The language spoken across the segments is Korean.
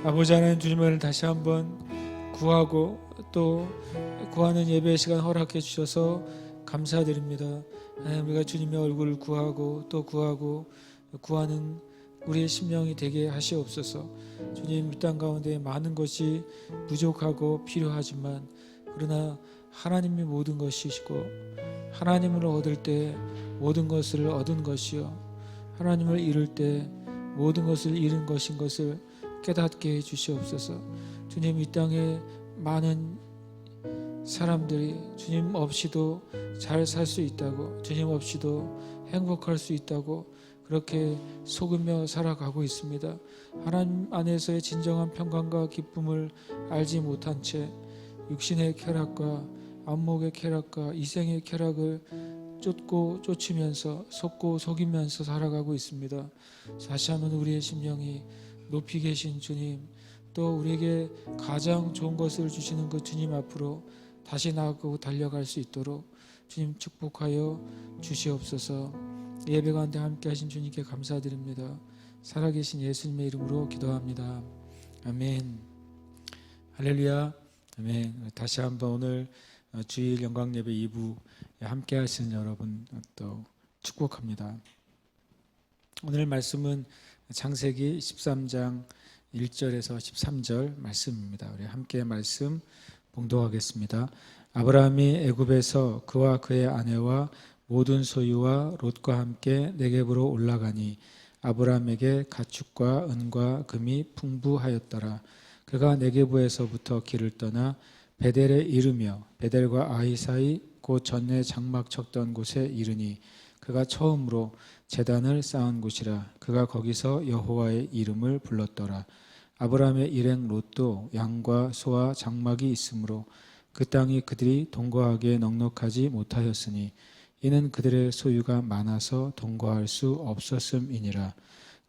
아버지 하나님, 주님을 다시 한번 구하고 또 구하는 예배 시간 허락해 주셔서 감사드립니다. 하나님, 우리가 주님의 얼굴을 구하고 또 구하는 우리의 심령이 되게 하시옵소서. 주님, 이 땅 가운데 많은 것이 부족하고 필요하지만 그러나 하나님이 모든 것이시고 하나님을 얻을 때 모든 것을 얻은 것이요 하나님을 잃을 때 모든 것을 잃은 것인 것을 깨닫게 해주시옵소서. 주님, 이 땅에 많은 사람들이 주님 없이도 잘 살 수 있다고, 주님 없이도 행복할 수 있다고 그렇게 속으며 살아가고 있습니다. 하나님 안에서의 진정한 평강과 기쁨을 알지 못한 채 육신의 쾌락과 안목의 쾌락과 이생의 쾌락을 쫓으면서 속고 속이면서 살아가고 있습니다. 다시 한번 우리의 심령이 높이 계신 주님, 또 우리에게 가장 좋은 것을 주시는 그 주님 앞으로 다시 나아가고 달려갈 수 있도록 주님 축복하여 주시옵소서. 예배 가운데 함께 하신 주님께 감사드립니다. 살아계신 예수님의 이름으로 기도합니다. 아멘. 할렐루야. 아멘. 다시 한번 오늘 주일 영광예배 2부 함께 하시는 여러분 또 축복합니다. 오늘 말씀은 창세기 13장 1절에서 13절 말씀입니다. 우리 함께 말씀 봉독하겠습니다. 아브라함이 애굽에서 그와 그의 아내와 모든 소유와 롯과 함께 네겝으로 올라가니 아브라함에게 가축과 은과 금이 풍부하였더라. 그가 네겝에서부터 길을 떠나 베델에 이르며 베델과 아이 사이 곧 전에 장막 쳤던 곳에 이르니 그가 처음으로 제단을 쌓은 곳이라. 그가 거기서 여호와의 이름을 불렀더라. 아브라함의 일행 롯도 양과 소와 장막이 있으므로 그 땅이 그들이 동거하기에 넉넉하지 못하였으니 이는 그들의 소유가 많아서 동거할 수 없었음이니라.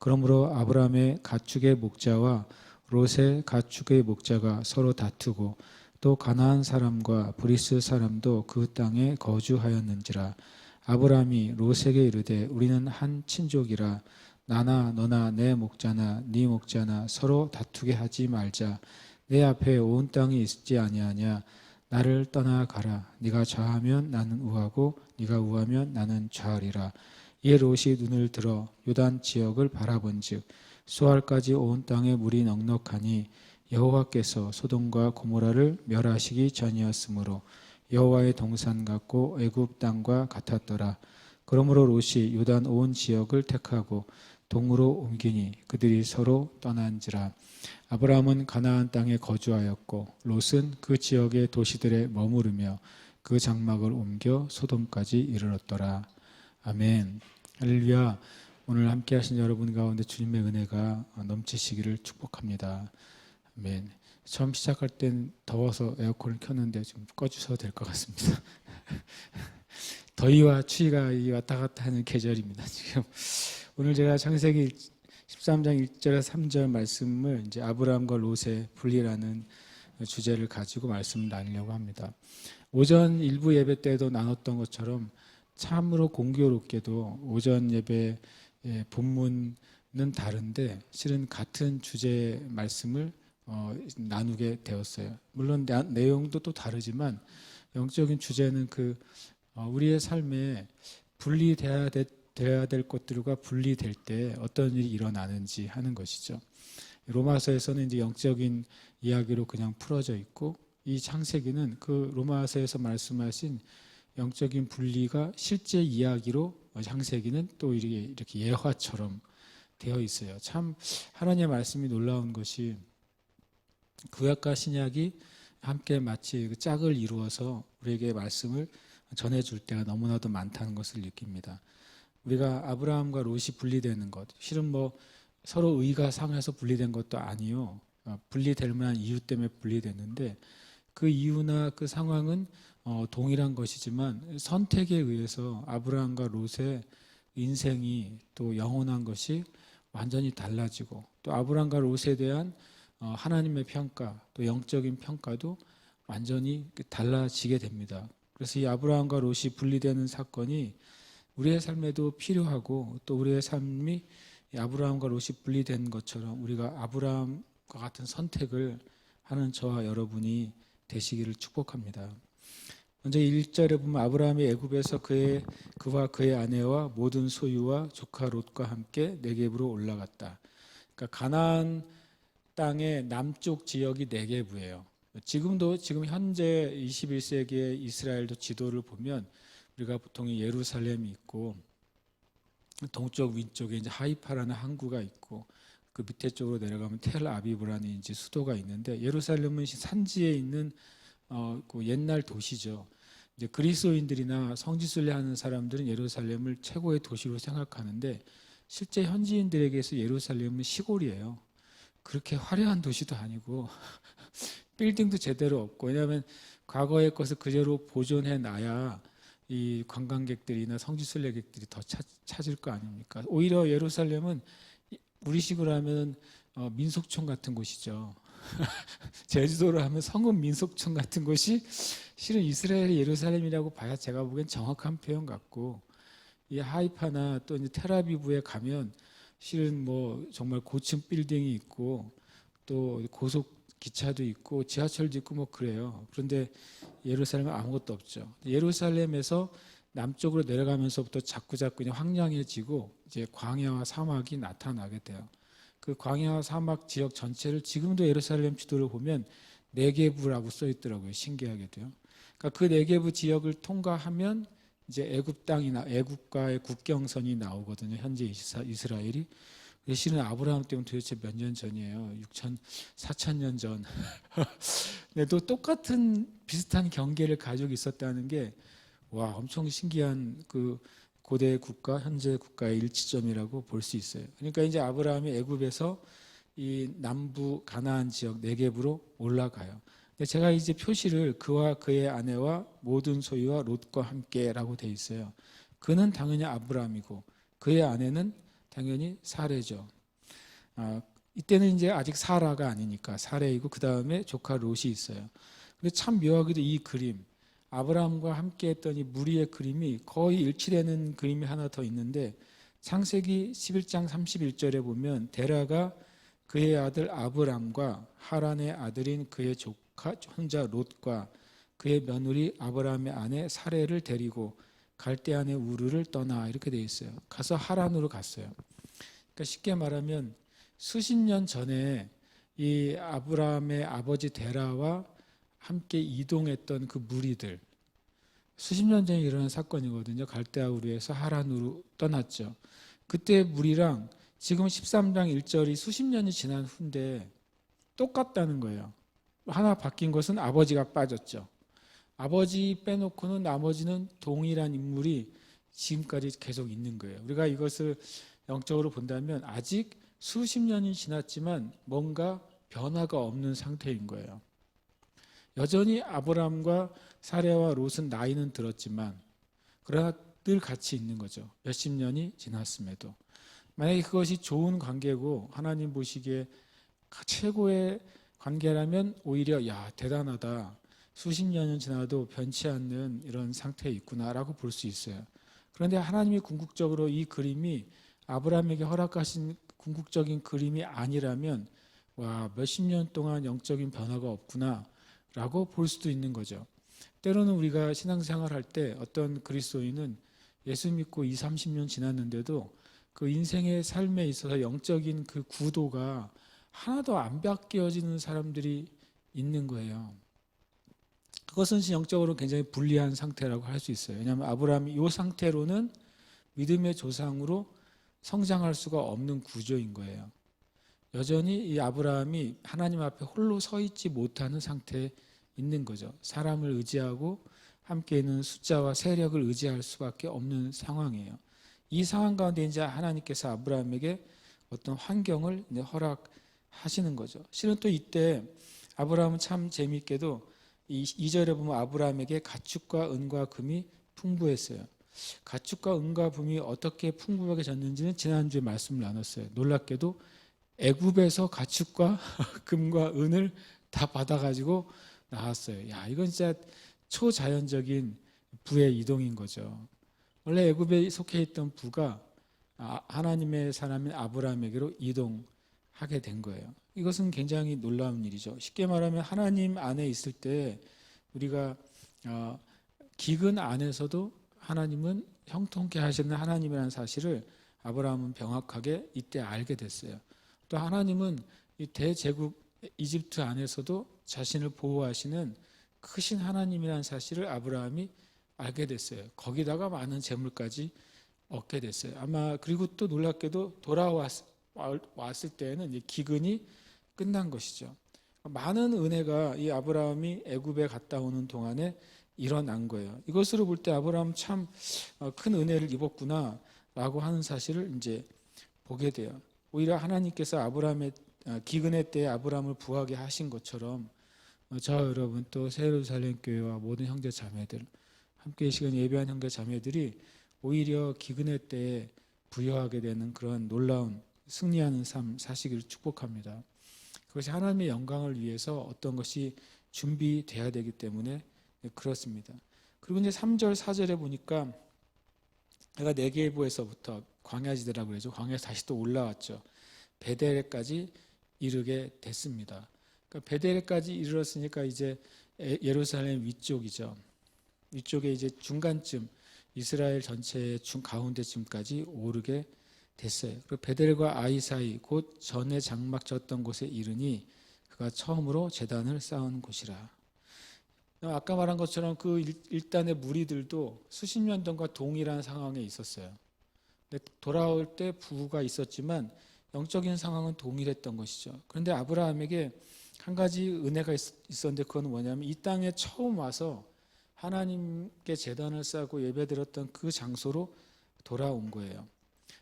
그러므로 아브라함의 가축의 목자와 롯의 가축의 목자가 서로 다투고 또 가나안 사람과 브리스 사람도 그 땅에 거주하였는지라. 아브라함이 롯에게 이르되 우리는 한 친족이라 나나 너나 내 목자나 네 목자나 서로 다투게 하지 말자. 내 앞에 온 땅이 있지 아니하냐. 나를 떠나 가라. 네가 좌하면 나는 우하고 네가 우하면 나는 좌하리라. 이에 롯이 눈을 들어 요단 지역을 바라본즉 수알까지 온 땅에 물이 넉넉하니 여호와께서 소돔과 고모라를 멸하시기 전이었으므로 여호와의 동산 같고 애굽 땅과 같았더라. 그러므로 롯이 요단 온 지역을 택하고 동으로 옮기니 그들이 서로 떠난지라. 아브라함은 가나안 땅에 거주하였고 롯은 그 지역의 도시들에 머무르며 그 장막을 옮겨 소돔까지 이르렀더라. 아멘. 할렐루야. 오늘 함께 하신 여러분 가운데 주님의 은혜가 넘치시기를 축복합니다. 아멘. 처음 시작할 땐 더워서 에어컨을 켰는데 좀 꺼주셔도 될 것 같습니다. 더위와 추위가 왔다 갔다 하는 계절입니다. 지금 오늘 제가 창세기 13장 1절에서 3절 말씀을 이제 아브라함과 롯의 분리라는 주제를 가지고 말씀을 나누려고 합니다. 오전 일부 예배 때도 나눴던 것처럼 참으로 공교롭게도 오전 예배 본문은 다른데 실은 같은 주제의 말씀을 나누게 되었어요. 물론 내용도 또 다르지만 영적인 주제는 우리의 삶에 분리돼야 될 것들과 분리될 때 어떤 일이 일어나는지 하는 것이죠. 로마서에서는 이제 영적인 이야기로 그냥 풀어져 있고 이 창세기는 그 로마서에서 말씀하신 영적인 분리가 실제 이야기로 창세기는 또 이렇게 예화처럼 되어 있어요. 참 하나님의 말씀이 놀라운 것이 구약과 신약이 함께 마치 그 짝을 이루어서 우리에게 말씀을 전해줄 때가 너무나도 많다는 것을 느낍니다. 우리가 아브라함과 롯이 분리되는 것, 실은 서로 의가 상해서 분리된 것도 아니요. 분리될 만한 이유 때문에 분리됐는데 그 이유나 그 상황은 동일한 것이지만 선택에 의해서 아브라함과 롯의 인생이 또 영원한 것이 완전히 달라지고 또 아브라함과 롯에 대한 하나님의 평가 또 영적인 평가도 완전히 달라지게 됩니다. 그래서 이 아브라함과 롯이 분리되는 사건이 우리의 삶에도 필요하고 또 우리의 삶이 아브라함과 롯이 분리된 것처럼 우리가 아브라함 아브라함과 같은 선택을 하는 저와 여러분이 되시기를 축복합니다. 먼저 1절에 보면 아브라함이 애굽에서 그와 그의 아내와 모든 소유와 조카 롯과 함께 네겝으로 올라갔다. 그러니까 가나안 땅의 남쪽 지역이 네겝이에요. 지금 현재 21세기의 이스라엘도 지도를 보면 우리가 보통 예루살렘이 있고 동쪽 위쪽에 이제 하이파라는 항구가 있고 그 밑에 쪽으로 내려가면 텔아비브라는 이제 수도가 있는데 예루살렘은 산지에 있는 그 옛날 도시죠. 이제 그리스도인들이나 성지순례하는 사람들은 예루살렘을 최고의 도시로 생각하는데 실제 현지인들에게서 예루살렘은 시골이에요. 그렇게 화려한 도시도 아니고 빌딩도 제대로 없고 왜냐하면 과거의 것을 그대로 보존해 놔야 이 관광객들이나 성지순례객들이 더 찾을 거 아닙니까? 오히려 예루살렘은 우리식으로 하면 민속촌 같은 곳이죠. 제주도로 하면 성읍 민속촌 같은 곳이 실은 이스라엘의 예루살렘이라고 봐야 제가 보기엔 정확한 표현 같고 이 하이파나 또 이제 텔아비브에 가면 실은 뭐 정말 고층 빌딩이 있고 또 고속 기차도 있고 지하철도 있고 뭐 그래요. 그런데 예루살렘은 아무것도 없죠. 예루살렘에서 남쪽으로 내려가면서부터 자꾸 그냥 황량해지고 이제 광야와 사막이 나타나게 돼요. 그 광야와 사막 지역 전체를 지금도 예루살렘 지도를 보면 네게브라고 써 있더라고요. 신기하게도요. 그러니까 그 네게브 지역을 통과하면 이제 애굽 땅이나 애굽과의 국경선이 나오거든요. 현재 이스라엘이. 실은 아브라함 때문에 도대체 몇 년 전이에요. 4,000년 전. 근데 또 똑같은 비슷한 경계를 가지고 있었다는 게 와, 엄청 신기한 그 고대 국가, 현재 국가의 일치점이라고 볼 수 있어요. 그러니까 이제 아브라함이 애굽에서 이 남부 가나안 지역 네겝으로 올라가요. 근데 제가 이제 표시를 그와 그의 아내와 모든 소유와 롯과 함께라고 돼 있어요. 그는 당연히 아브라함이고 그의 아내는 당연히 사레죠. 이때는 이제 아직 사라가 아니니까 사레이고 그 다음에 조카 롯이 있어요. 근데 참 묘하게도 이 그림 아브라함과 함께했던 이 무리의 그림이 거의 일치되는 그림이 하나 더 있는데 창세기 11장 31절에 보면 데라가 그의 아들 아브람과 하란의 아들인 그의 조카 혼자 롯과 그의 며느리 아브라함의 아내 사레를 데리고 갈대안의 우르를 떠나 이렇게 돼 있어요. 가서 하란으로 갔어요. 그러니까 쉽게 말하면 수십 년 전에 이 아브라함의 아버지 데라와 함께 이동했던 그 무리들 수십 년 전에 일어난 사건이거든요. 갈대아 우르에서 하란으로 떠났죠. 그때 무리랑 지금 13장 1절이 수십 년이 지난 후인데 똑같다는 거예요. 하나 바뀐 것은 아버지가 빠졌죠. 아버지 빼놓고는 나머지는 동일한 인물이 지금까지 계속 있는 거예요. 우리가 이것을 영적으로 본다면 아직 수십 년이 지났지만 뭔가 변화가 없는 상태인 거예요. 여전히 아브람과 사레와 롯은 나이는 들었지만 그러나 늘 같이 있는 거죠. 몇십 년이 지났음에도. 만약에 그것이 좋은 관계고 하나님 보시기에 최고의 관계라면 오히려 야 대단하다. 수십 년은 지나도 변치 않는 이런 상태에 있구나라고 볼 수 있어요. 그런데 하나님이 궁극적으로 이 그림이 아브라함에게 허락하신 궁극적인 그림이 아니라면 와 몇십 년 동안 영적인 변화가 없구나라고 볼 수도 있는 거죠. 때로는 우리가 신앙생활 할 때 어떤 그리스도인은 예수 믿고 20, 30년 지났는데도 그 인생의 삶에 있어서 영적인 그 구도가 하나도 안 바뀌어지는 사람들이 있는 거예요. 그것은 영적으로 굉장히 불리한 상태라고 할 수 있어요. 왜냐하면 아브라함이 이 상태로는 믿음의 조상으로 성장할 수가 없는 구조인 거예요. 여전히 이 아브라함이 하나님 앞에 홀로 서 있지 못하는 상태에 있는 거죠. 사람을 의지하고 함께 있는 숫자와 세력을 의지할 수밖에 없는 상황이에요. 이 상황 가운데 이제 하나님께서 아브라함에게 어떤 환경을 이제 허락하시는 거죠. 실은 또 이때 아브라함은 참 재미있게도 2절에 보면 아브라함에게 가축과 은과 금이 풍부했어요. 가축과 은과 금이 어떻게 풍부하게 졌는지는 지난주에 말씀을 나눴어요. 놀랍게도 애굽에서 가축과 금과 은을 다 받아가지고 나왔어요. 야, 이건 진짜 초자연적인 부의 이동인 거죠. 원래 애굽에 속해 있던 부가 하나님의 사람인 아브라함에게로 이동하게 된 거예요. 이것은 굉장히 놀라운 일이죠. 쉽게 말하면 하나님 안에 있을 때 우리가 기근 안에서도 하나님은 형통케 하시는 하나님이라는 사실을 아브라함은 명확하게 이때 알게 됐어요. 또 하나님은 이 대제국 이집트 안에서도 자신을 보호하시는 크신 하나님이라는 사실을 아브라함이 알게 됐어요. 거기다가 많은 재물까지 얻게 됐어요. 아마 그리고 또 놀랍게도 돌아왔을 때에는 이제 기근이 끝난 것이죠. 많은 은혜가 이 아브라함이 애굽에 갔다 오는 동안에 일어난 거예요. 이것으로 볼 때 아브라함 참 큰 은혜를 입었구나라고 하는 사실을 이제 보게 돼요. 오히려 하나님께서 아브라함의 기근의 때에 아브라함을 부하게 하신 것처럼 저와 여러분 또 새예루살렘 교회와 모든 형제 자매들 함께 이 시간 예배한 형제 자매들이 오히려 기근의 때에 부여하게 되는 그런 놀라운 승리하는 삶 사시기를 축복합니다. 그것이 하나님의 영광을 위해서 어떤 것이 준비돼야 되기 때문에 그렇습니다. 그리고 이제 3절 4절에 보니까 내가 네게부에서부터 광야지대라고 그러죠. 광야에서 다시 또 올라왔죠. 베델에까지 이르게 됐습니다. 그러니까 베델에까지 이르렀으니까 이제 예루살렘 위쪽이죠. 위쪽에 이제 중간쯤 이스라엘 전체의 가운데쯤까지 오르게 됐어요. 그리고 베델과 아이 사이 곧 전에 장막 졌던 곳에 이르니 그가 처음으로 제단을 쌓은 곳이라. 아까 말한 것처럼 그 일단의 무리들도 수십 년 전과 동일한 상황에 있었어요. 근데 돌아올 때 부부가 있었지만 영적인 상황은 동일했던 것이죠. 그런데 아브라함에게 한 가지 은혜가 있었는데 그건 뭐냐면 이 땅에 처음 와서 하나님께 제단을 쌓고 예배드렸던 그 장소로 돌아온 거예요.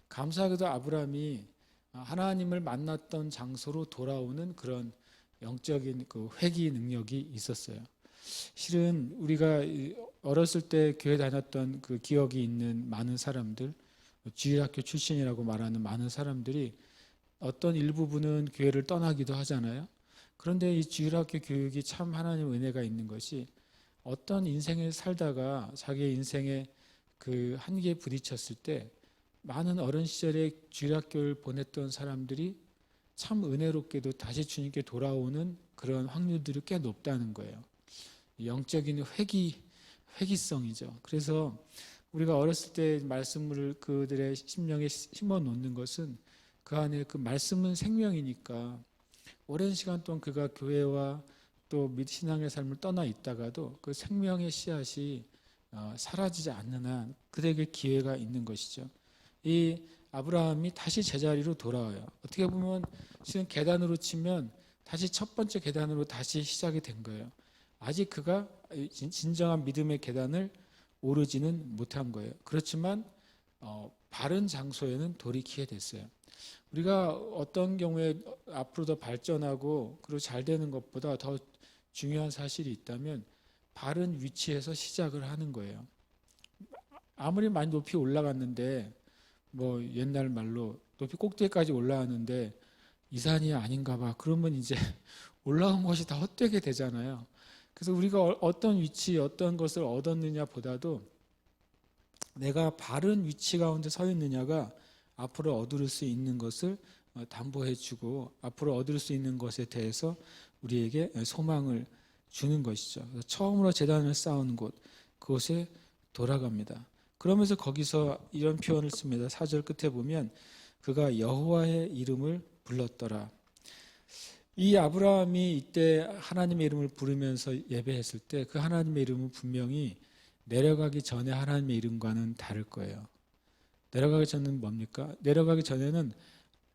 감사하게도 아브라함이 하나님을 만났던 장소로 돌아오는 그런 영적인 그 회귀 능력이 있었어요. 실은 우리가 어렸을 때 교회 다녔던 그 기억이 있는 많은 사람들, 주일학교 출신이라고 말하는 많은 사람들이 어떤 일부분은 교회를 떠나기도 하잖아요. 그런데 이 주일학교 교육이 참 하나님 은혜가 있는 것이 어떤 인생을 살다가 자기의 인생에 그 한계에 부딪혔을 때 많은 어린 시절에 주일학교를 보냈던 사람들이 참 은혜롭게도 다시 주님께 돌아오는 그런 확률들이 꽤 높다는 거예요. 영적인 회기성이죠. 그래서 우리가 어렸을 때 말씀을 그들의 심령에 심어 놓는 것은 그 안에 그 말씀은 생명이니까 오랜 시간 동안 그가 교회와 또 신앙의 삶을 떠나 있다가도 그 생명의 씨앗이 사라지지 않는 한 그들에게 기회가 있는 것이죠. 이 아브라함이 다시 제자리로 돌아와요. 어떻게 보면 지금 계단으로 치면 다시 첫 번째 계단으로 다시 시작이 된 거예요. 아직 그가 진정한 믿음의 계단을 오르지는 못한 거예요. 그렇지만 바른 장소에는 돌이키게 됐어요. 우리가 어떤 경우에 앞으로 더 발전하고 그리고 잘 되는 것보다 더 중요한 사실이 있다면 바른 위치에서 시작을 하는 거예요. 아무리 많이 높이 올라갔는데 뭐 옛날 말로 높이 꼭대기까지 올라왔는데 이 산이 아닌가 봐. 그러면 이제 올라온 것이 다 헛되게 되잖아요. 그래서 우리가 어떤 위치, 어떤 것을 얻었느냐 보다도 내가 바른 위치 가운데 서 있느냐가 앞으로 얻을 수 있는 것을 담보해 주고 앞으로 얻을 수 있는 것에 대해서 우리에게 소망을 주는 것이죠. 처음으로 제단을 쌓은 곳, 그곳에 돌아갑니다. 그러면서 거기서 이런 표현을 씁니다. 4절 끝에 보면 그가 여호와의 이름을 불렀더라. 이 아브라함이 이때 하나님의 이름을 부르면서 예배했을 때 그 하나님의 이름은 분명히 내려가기 전에 하나님의 이름과는 다를 거예요. 내려가기 전에는 뭡니까? 내려가기 전에는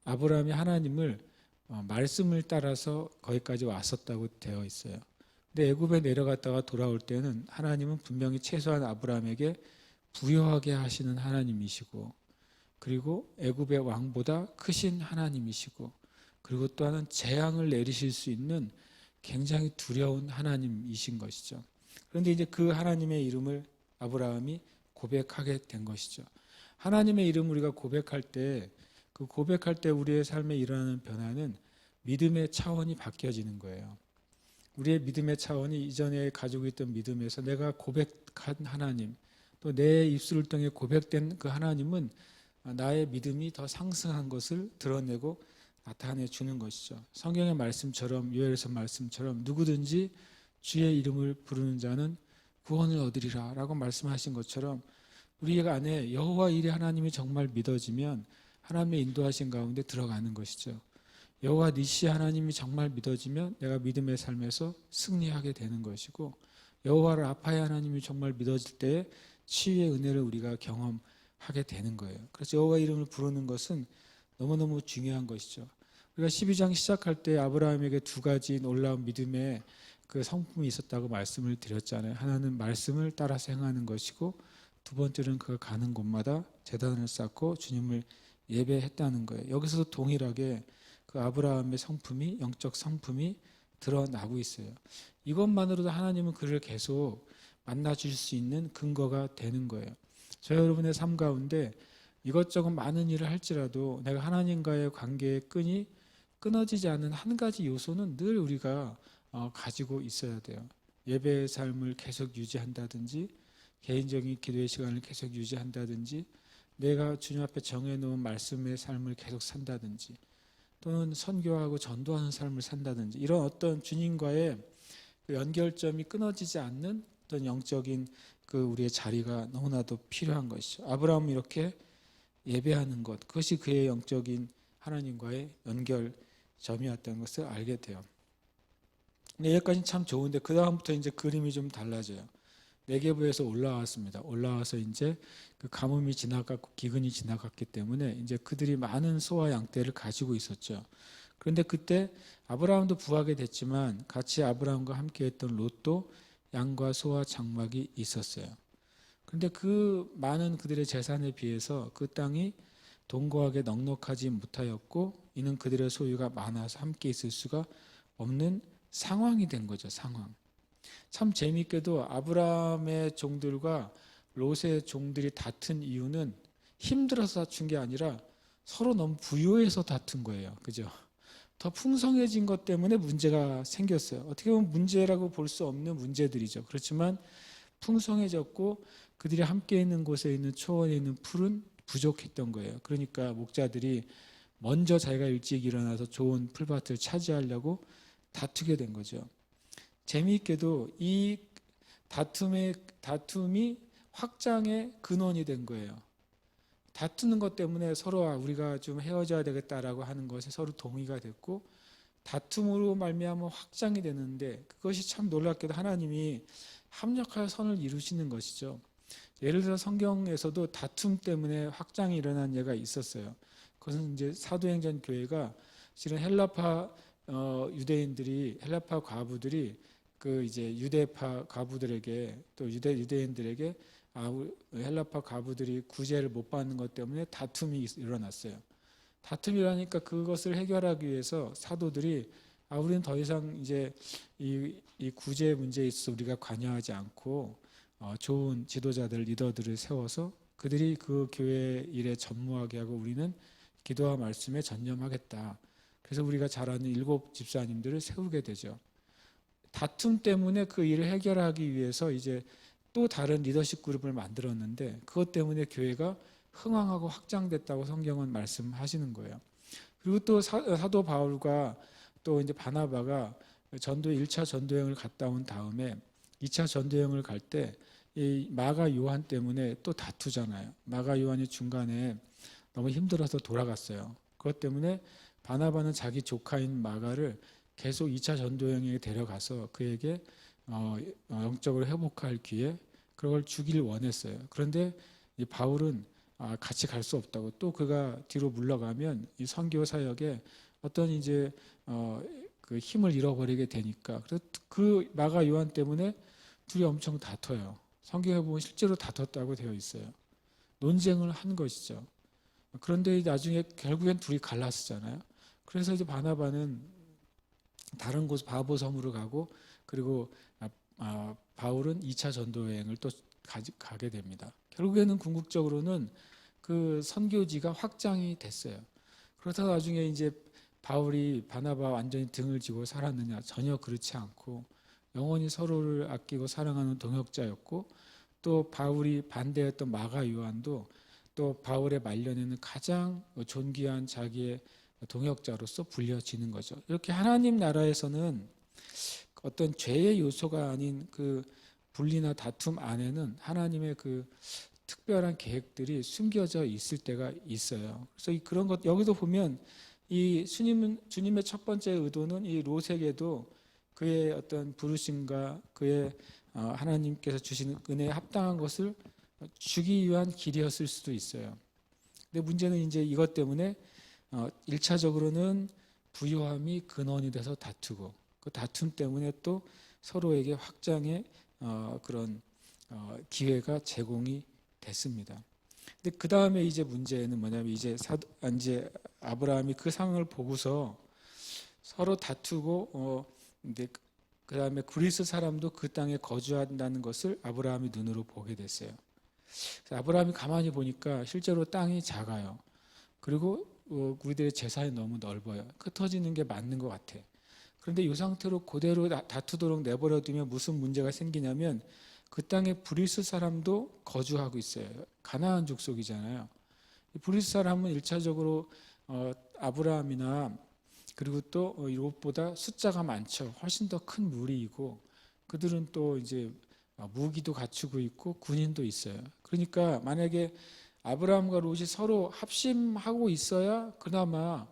아브라함이 하나님을 말씀을 따라서 거기까지 왔었다고 되어 있어요. 근데 애굽에 내려갔다가 돌아올 때는 하나님은 분명히 최소한 아브라함에게 부여하게 하시는 하나님이시고 그리고 애굽의 왕보다 크신 하나님이시고 그리고 또 하나는 재앙을 내리실 수 있는 굉장히 두려운 하나님이신 것이죠. 그런데 이제 그 하나님의 이름을 아브라함이 고백하게 된 것이죠. 하나님의 이름을 우리가 고백할 때 그 고백할 때 우리의 삶에 일어나는 변화는 믿음의 차원이 바뀌어지는 거예요. 우리의 믿음의 차원이 이전에 가지고 있던 믿음에서 내가 고백한 하나님 또 내 입술을 통해 고백된 그 하나님은 나의 믿음이 더 상승한 것을 드러내고 나타내 주는 것이죠. 성경의 말씀처럼 요엘서 말씀처럼 누구든지 주의 이름을 부르는 자는 구원을 얻으리라 라고 말씀하신 것처럼 우리 안에 여호와 일의 하나님이 정말 믿어지면 하나님의 인도하신 가운데 들어가는 것이죠. 여호와 니시 하나님이 정말 믿어지면 내가 믿음의 삶에서 승리하게 되는 것이고 여호와 라파의 하나님이 정말 믿어질 때에 치유의 은혜를 우리가 경험하게 되는 거예요. 그래서 여호와 이름을 부르는 것은 너무너무 중요한 것이죠. 우리가 12장 시작할 때 아브라함에게 두 가지 놀라운 믿음의 그 성품이 있었다고 말씀을 드렸잖아요. 하나는 말씀을 따라서 행하는 것이고 두 번째는 그가 가는 곳마다 제단을 쌓고 주님을 예배했다는 거예요. 여기서도 동일하게 그 아브라함의 성품이 영적 성품이 드러나고 있어요. 이것만으로도 하나님은 그를 계속 만나 주실 수 있는 근거가 되는 거예요. 저 여러분의 삶 가운데 이것저것 많은 일을 할지라도 내가 하나님과의 관계의 끈이 끊어지지 않는 한 가지 요소는 늘 우리가 가지고 있어야 돼요. 예배의 삶을 계속 유지한다든지 개인적인 기도의 시간을 계속 유지한다든지 내가 주님 앞에 정해놓은 말씀의 삶을 계속 산다든지 또는 선교하고 전도하는 삶을 산다든지 이런 어떤 주님과의 그 연결점이 끊어지지 않는 어떤 영적인 그 우리의 자리가 너무나도 필요한 것이죠. 아브라함은 이렇게 예배하는 것, 그것이 그의 영적인 하나님과의 연결점이었다는 것을 알게 돼요. 근데 여기까지는 참 좋은데 그 다음부터 이제 그림이 좀 달라져요. 네게브에서 올라왔습니다. 올라와서 이제 그 가뭄이 지나갔고 기근이 지나갔기 때문에 이제 그들이 많은 소와 양떼를 가지고 있었죠. 그런데 그때 아브라함도 부하게 됐지만 같이 아브라함과 함께했던 롯도 양과 소와 장막이 있었어요. 그런데 그 많은 그들의 재산에 비해서 그 땅이 동거하게 넉넉하지 못하였고 이는 그들의 소유가 많아서 함께 있을 수가 없는 상황이 된 거죠. 상황. 참 재미있게도 아브라함의 종들과 롯의 종들이 다툰 이유는 힘들어서 다툰 게 아니라 서로 너무 부유해서 다툰 거예요. 그죠? 더 풍성해진 것 때문에 문제가 생겼어요. 어떻게 보면 문제라고 볼 수 없는 문제들이죠. 그렇지만 풍성해졌고 그들이 함께 있는 곳에 있는 초원에 있는 풀은 부족했던 거예요. 그러니까 목자들이 먼저 자기가 일찍 일어나서 좋은 풀밭을 차지하려고 다투게 된 거죠. 재미있게도 이 다툼이 확장의 근원이 된 거예요. 다투는 것 때문에 서로 우리가 좀 헤어져야 되겠다라고 하는 것에 서로 동의가 됐고 다툼으로 말미암아 확장이 되는데 그것이 참 놀랍게도 하나님이 합력하여 선을 이루시는 것이죠. 예를 들어 성경에서도 다툼 때문에 확장이 일어난 예가 있었어요. 그것은 이제 사도행전 교회가 실은 헬라파 유대인들이 헬라파 과부들이 그 이제 유대파 과부들에게 또 유대인들에게 헬라파 과부들이 구제를 못 받는 것 때문에 다툼이 일어났어요. 다툼이라니까 그것을 해결하기 위해서 사도들이 우리는 더 이상 이제 이 구제 문제에 있어서 우리가 관여하지 않고 좋은 지도자들 리더들을 세워서 그들이 그 교회 일에 전무하게 하고 우리는 기도와 말씀에 전념하겠다. 그래서 우리가 잘 아는 7 집사님들을 세우게 되죠. 다툼 때문에 그 일을 해결하기 위해서 이제 또 다른 리더십 그룹을 만들었는데 그것 때문에 교회가 흥왕하고 확장됐다고 성경은 말씀하시는 거예요. 그리고 또 사도 바울과 또 이제 바나바가 1차 전도여행을 갔다 온 다음에 2차 전도여행을 갈 때 이 마가 요한 때문에 또 다투잖아요. 마가 요한이 중간에 너무 힘들어서 돌아갔어요. 그것 때문에 바나바는 자기 조카인 마가를 계속 2차 전도여행에 데려가서 그에게 영적으로 회복할 기회 그걸 주길 원했어요. 그런데 이 바울은 같이 갈 수 없다고 또 그가 뒤로 물러가면 이 선교 사역에 어떤 이제 그 힘을 잃어버리게 되니까 그래서 그 마가 요한 때문에 둘이 엄청 다퉈요. 성경에 보면 실제로 다퉜다고 되어 있어요. 논쟁을 한 것이죠. 그런데 나중에 결국엔 둘이 갈랐었잖아요. 그래서 이제 바나바는 다른 곳 바보 섬으로 가고 그리고 바울은 2차 전도 여행을 또 가게 됩니다. 결국에는 궁극적으로는 그 선교지가 확장이 됐어요. 그렇다고 나중에 이제 바울이 바나바 완전히 등을 지고 살았느냐? 전혀 그렇지 않고 영원히 서로를 아끼고 사랑하는 동역자였고 또 바울이 반대했던 마가 요한도 또 바울의 말년에는 가장 존귀한 자기의 동역자로서 불려지는 거죠. 이렇게 하나님 나라에서는 어떤 죄의 요소가 아닌 그 분리나 다툼 안에는 하나님의 그 특별한 계획들이 숨겨져 있을 때가 있어요. 그래서 그런 것 여기도 보면 이 주님의 첫 번째 의도는 이 롯에게도 그의 어떤 부르심과 그의 하나님께서 주시는 은혜에 합당한 것을 주기 위한 길이었을 수도 있어요. 근데 문제는 이제 이것 때문에 1차적으로는 부요함이 근원이 돼서 다투고 그 다툼 때문에 또 서로에게 확장의 그런 기회가 제공이 됐습니다. 근데 그 다음에 이제 문제는 뭐냐면 이제 아브라함이 그 상황을 보고서 서로 다투고 근데 그 다음에 그리스 사람도 그 땅에 거주한다는 것을 아브라함이 눈으로 보게 됐어요. 아브라함이 가만히 보니까 실제로 땅이 작아요. 그리고 우리들의 재산이 너무 넓어요. 흩어지는 게 맞는 것 같아. 그런데 이 상태로 그대로 다투도록 내버려두면 무슨 문제가 생기냐면 그 땅에 브리스 사람도 거주하고 있어요. 가나안 족속이잖아요. 브리스 사람은 1차적으로 아브라함이나 그리고 또 롯보다 숫자가 많죠. 훨씬 더 큰 무리이고 그들은 또 이제 무기도 갖추고 있고 군인도 있어요. 그러니까 만약에 아브라함과 롯이 서로 합심하고 있어야 그나마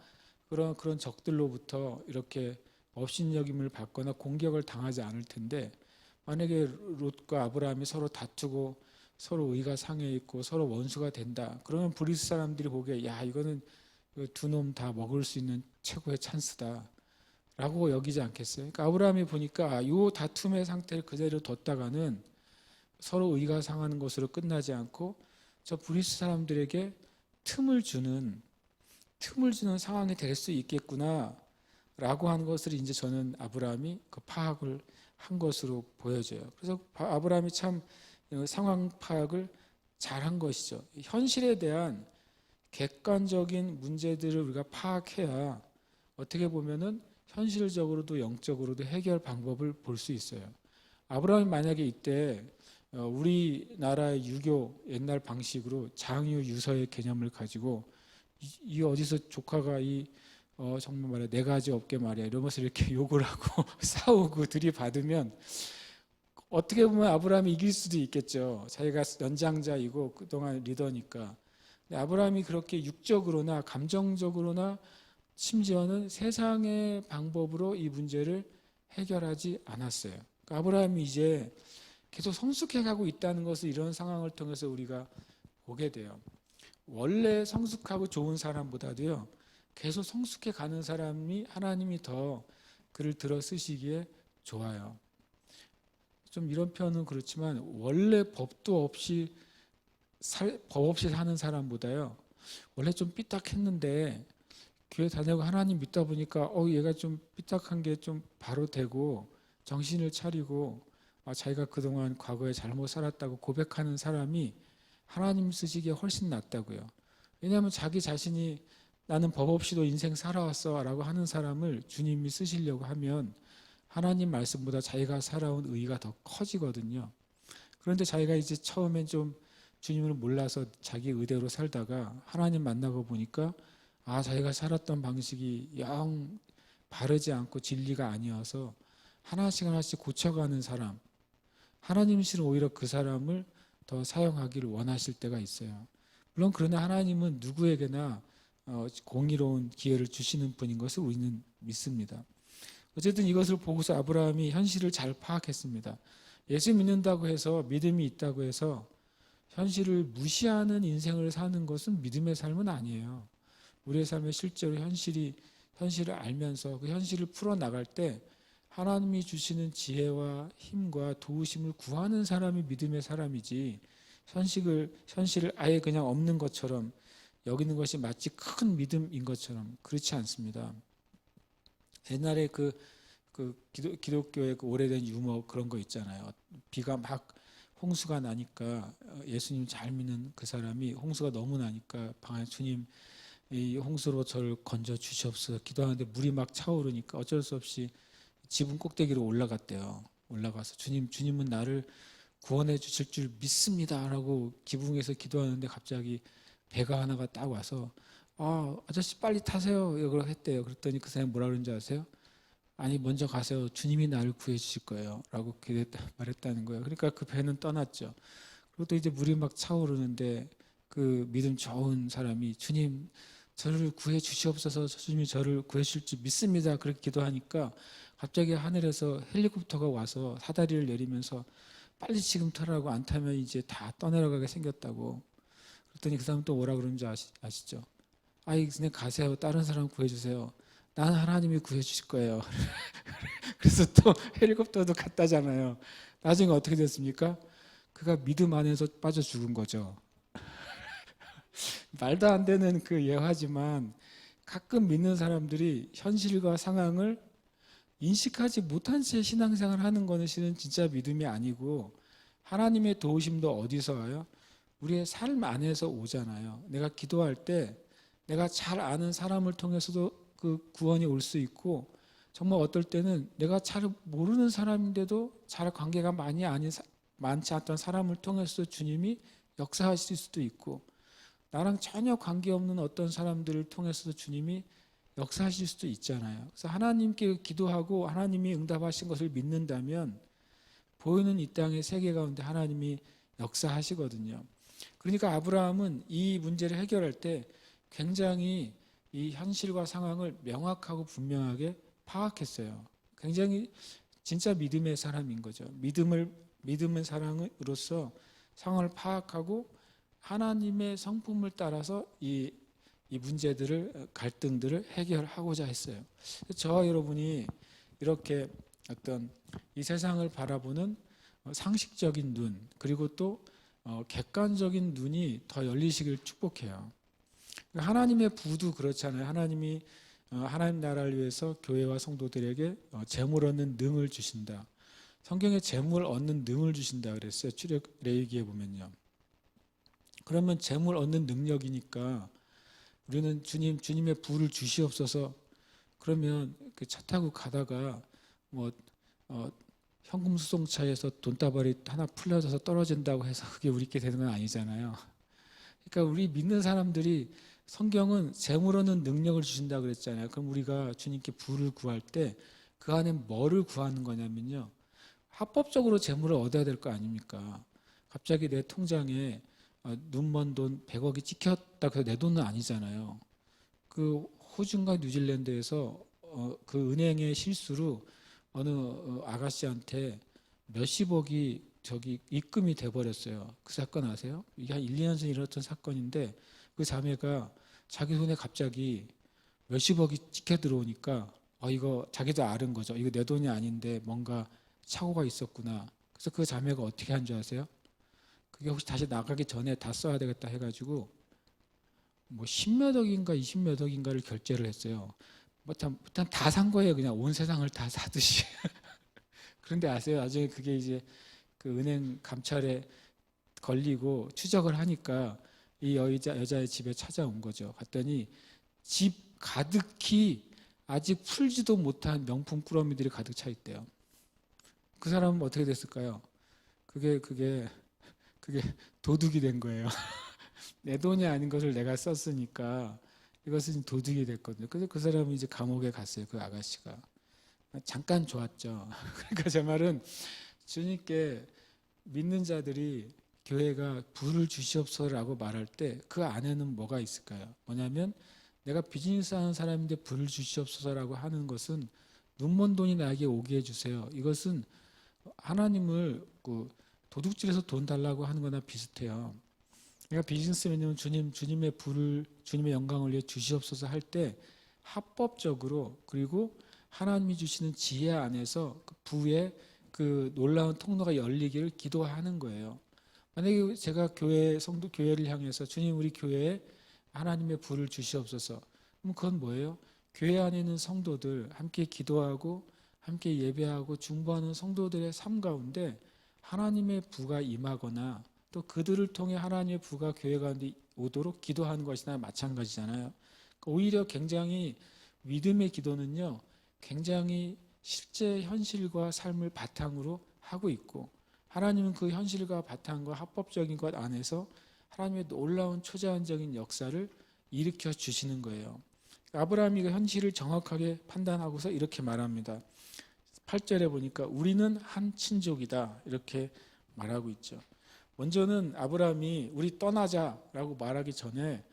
그런 적들로부터 이렇게 업신여김을 받거나 공격을 당하지 않을 텐데 만약에 롯과 아브라함이 서로 다투고 서로 의가 상해 있고 서로 원수가 된다. 그러면 브리스 사람들이 보기에 야 이거는 두 놈 다 먹을 수 있는 최고의 찬스다. 라고 여기지 않겠어요? 그러니까 아브라함이 보니까 이 다툼의 상태를 그대로 뒀다가는 서로 의가 상하는 것으로 끝나지 않고 저 브리스 사람들에게 틈을 주는 상황이 될 수 있겠구나 라고 하는 것을 이제 저는 아브라함이 그 파악을 한 것으로 보여져요. 그래서 아브라함이 참 상황 파악을 잘한 것이죠. 현실에 대한 객관적인 문제들을 우리가 파악해야 어떻게 보면은 현실적으로도 영적으로도 해결 방법을 볼 수 있어요. 아브라함이 만약에 이때 우리나라의 유교 옛날 방식으로 장유 유서의 개념을 가지고 이 어디서 조카가 정말 말이야 네 가지 없게 말이야 이러면서 이렇게 욕을 하고 싸우고 들이받으면 어떻게 보면 아브라함이 이길 수도 있겠죠. 자기가 연장자이고 그동안 리더니까. 근데 아브라함이 그렇게 육적으로나 감정적으로나 심지어는 세상의 방법으로 이 문제를 해결하지 않았어요. 그러니까 아브라함이 이제 계속 성숙해가고 있다는 것을 이런 상황을 통해서 우리가 보게 돼요. 원래 성숙하고 좋은 사람보다도요 계속 성숙해 가는 사람이 하나님이 더 그를 들어 쓰시기에 좋아요. 좀 이런 표현은 그렇지만 원래 법도 없이 법 없이 사는 사람보다요 원래 좀 삐딱했는데 교회 다니고 하나님 믿다 보니까 얘가 좀 삐딱한 게 좀 바로 되고 정신을 차리고 자기가 그동안 과거에 잘못 살았다고 고백하는 사람이 하나님 쓰시기에 훨씬 낫다고요. 왜냐하면 자기 자신이 나는 법 없이도 인생 살아왔어 라고 하는 사람을 주님이 쓰시려고 하면 하나님 말씀보다 자기가 살아온 의의가 더 커지거든요. 그런데 자기가 이제 처음엔 좀 주님을 몰라서 자기 의대로 살다가 하나님 만나고 보니까 자기가 살았던 방식이 영 바르지 않고 진리가 아니어서 하나씩 하나씩 고쳐가는 사람, 하나님 실은 오히려 그 사람을 더 사용하기를 원하실 때가 있어요. 물론 그러나 하나님은 누구에게나 공의로운 기회를 주시는 분인 것을 우리는 믿습니다. 어쨌든 이것을 보고서 아브라함이 현실을 잘 파악했습니다. 예수 믿는다고 해서 믿음이 있다고 해서 현실을 무시하는 인생을 사는 것은 믿음의 삶은 아니에요. 우리의 삶에 실제로 현실을 알면서 그 현실을 풀어나갈 때 하나님이 주시는 지혜와 힘과 도우심을 구하는 사람이 믿음의 사람이지 현실을 아예 그냥 없는 것처럼 여기는 것이 마치 큰 믿음인 것처럼 그렇지 않습니다. 옛날에 기독교의 그 오래된 유머 그런 거 있잖아요. 비가 막 홍수가 나니까 예수님 잘 믿는 그 사람이 홍수가 너무 나니까 방에 주님 이 홍수로 저를 건져 주시옵소서 기도하는데 물이 막 차오르니까 어쩔 수 없이 지붕 꼭대기로 올라갔대요. 올라가서 주님은 나를 구원해 주실 줄 믿습니다 라고 기붕에서 기도하는데 갑자기 배가 하나가 딱 와서 아저씨 빨리 타세요. 이걸 했대요. 그랬더니 그 사람이 뭐라 그런지 아세요? 아니 먼저 가세요. 주님이 나를 구해 주실 거예요. 라고 말했다는 거예요. 그러니까 그 배는 떠났죠. 그리고 또 이제 물이 막 차오르는데 그 믿음 좋은 사람이 주님 저를 구해 주시옵소서. 주님이 저를 구해 주실 줄 믿습니다. 그렇게 기도하니까 갑자기 하늘에서 헬리콥터가 와서 사다리를 내리면서 빨리 지금 타라고, 안 타면 이제 다 떠내려가게 생겼다고. 그랬더니 그 사람 또 뭐라 그러는지 아시죠? 아이 그냥 가세요. 다른 사람 구해주세요. 난 하나님이 구해주실 거예요. 그래서 또 헬리콥터도 갔다잖아요. 나중에 어떻게 됐습니까? 그가 믿음 안에서 빠져 죽은 거죠. 말도 안 되는 그 예화지만 가끔 믿는 사람들이 현실과 상황을 인식하지 못한 채 신앙생활을 하는 것은 실은 진짜 믿음이 아니고, 하나님의 도우심도 어디서 와요? 우리의 삶 안에서 오잖아요. 내가 기도할 때 내가 잘 아는 사람을 통해서도 그 구원이 올 수 있고, 정말 어떨 때는 내가 잘 모르는 사람인데도 잘 관계가 많지 않던 사람을 통해서 주님이 역사하실 수도 있고, 나랑 전혀 관계없는 어떤 사람들을 통해서도 주님이 역사하실 수도 있잖아요. 그래서 하나님께 기도하고 하나님이 응답하신 것을 믿는다면 보이는 이 땅의 세계 가운데 하나님이 역사하시거든요. 그러니까 아브라함은 이 문제를 해결할 때 굉장히 이 현실과 상황을 명확하고 분명하게 파악했어요. 굉장히 진짜 믿음의 사람인 거죠. 믿음의 사람으로서 상황을 파악하고 하나님의 성품을 따라서 이 문제들을, 갈등들을 해결하고자 했어요. 저와 여러분이 이렇게 어떤 이 세상을 바라보는 상식적인 눈, 그리고 또 객관적인 눈이 더 열리시길 축복해요. 하나님의 부도 그렇잖아요. 하나님이 하나님 나라를 위해서 교회와 성도들에게 재물 얻는 능을 주신다. 성경에 재물 얻는 능을 주신다 그랬어요. 출애굽 레위기에 보면요. 그러면 재물 얻는 능력이니까 우리는 주님의 부를 주시옵소서. 그러면 그 차 타고 가다가 뭐 현금 수송차에서 돈다발이 하나 풀려져서 떨어진다고 해서 그게 우리께 되는 건 아니잖아요. 그러니까 우리 믿는 사람들이, 성경은 재물 얻는 능력을 주신다 그랬잖아요. 그럼 우리가 주님께 부를 구할 때 그 안에 뭐를 구하는 거냐면요, 합법적으로 재물을 얻어야 될 거 아닙니까? 갑자기 내 통장에 눈먼 돈 100억이 찍혔다 그래서 내 돈은 아니잖아요. 그 호주인가 뉴질랜드에서 그 은행의 실수로 어느 아가씨한테 몇십억이 저기 입금이 돼버렸어요. 그 사건 아세요? 이게 한 1, 2년 전에 일어났던 사건인데, 그 자매가 자기 손에 갑자기 몇십억이 찍혀 들어오니까 이거 자기도 아는 거죠. 이거 내 돈이 아닌데 뭔가 착오가 있었구나. 그래서 그 자매가 어떻게 한 줄 아세요? 그게 혹시 다시 나가기 전에 다 써야 되겠다 해가지고 뭐 10몇 억인가 20몇 억인가를 결제를 했어요. 일단 다 산 거예요. 그냥 온 세상을 다 사듯이. 그런데 아세요? 나중에 그게 이제 그 은행 감찰에 걸리고 추적을 하니까 이 여자의 집에 찾아온 거죠. 갔더니 집 가득히 아직 풀지도 못한 명품 꾸러미들이 가득 차 있대요. 그 사람은 어떻게 됐을까요? 그게 도둑이 된 거예요. 내 돈이 아닌 것을 내가 썼으니까 이것은 도둑이 됐거든요. 그래서 그 사람이 이제 감옥에 갔어요. 그 아가씨가. 잠깐 좋았죠. 그러니까 제 말은, 주님께 믿는 자들이 교회가 부를 주시옵소서라고 말할 때 그 안에는 뭐가 있을까요? 뭐냐면, 내가 비즈니스 하는 사람인데 부를 주시옵소서라고 하는 것은 눈먼 돈이 나에게 오게 해주세요. 이것은 하나님을 도둑질해서 돈 달라고 하는 거나 비슷해요. 그러니까 비즈니스맨은 주님의 부를, 주님의 영광을 위해 주시옵소서 할 때 합법적으로, 그리고 하나님이 주시는 지혜 안에서 그 부의 그 놀라운 통로가 열리기를 기도하는 거예요. 만약에 제가 교회를 향해서 주님 우리 교회에 하나님의 부를 주시옵소서. 그럼 그건 뭐예요? 교회 안에 있는 성도들 함께 기도하고 함께 예배하고 중보하는 성도들의 삶 가운데 하나님의 부가 임하거나, 또 그들을 통해 하나님의 부가 교회 가운데 오도록 기도하는 것이나 마찬가지잖아요. 오히려 굉장히 믿음의 기도는요, 굉장히 실제 현실과 삶을 바탕으로 하고 있고, 하나님은 그 현실과 바탕과 합법적인 것 안에서 하나님의 놀라운 초자연적인 역사를 일으켜 주시는 거예요. 아브라함이 그 현실을 정확하게 판단하고서 이렇게 말합니다. 8절에 보니까 우리는 한 친족이다 이렇게 말하고 있죠. 먼저는 아브라함이 우리 떠나자라고 말하기 전에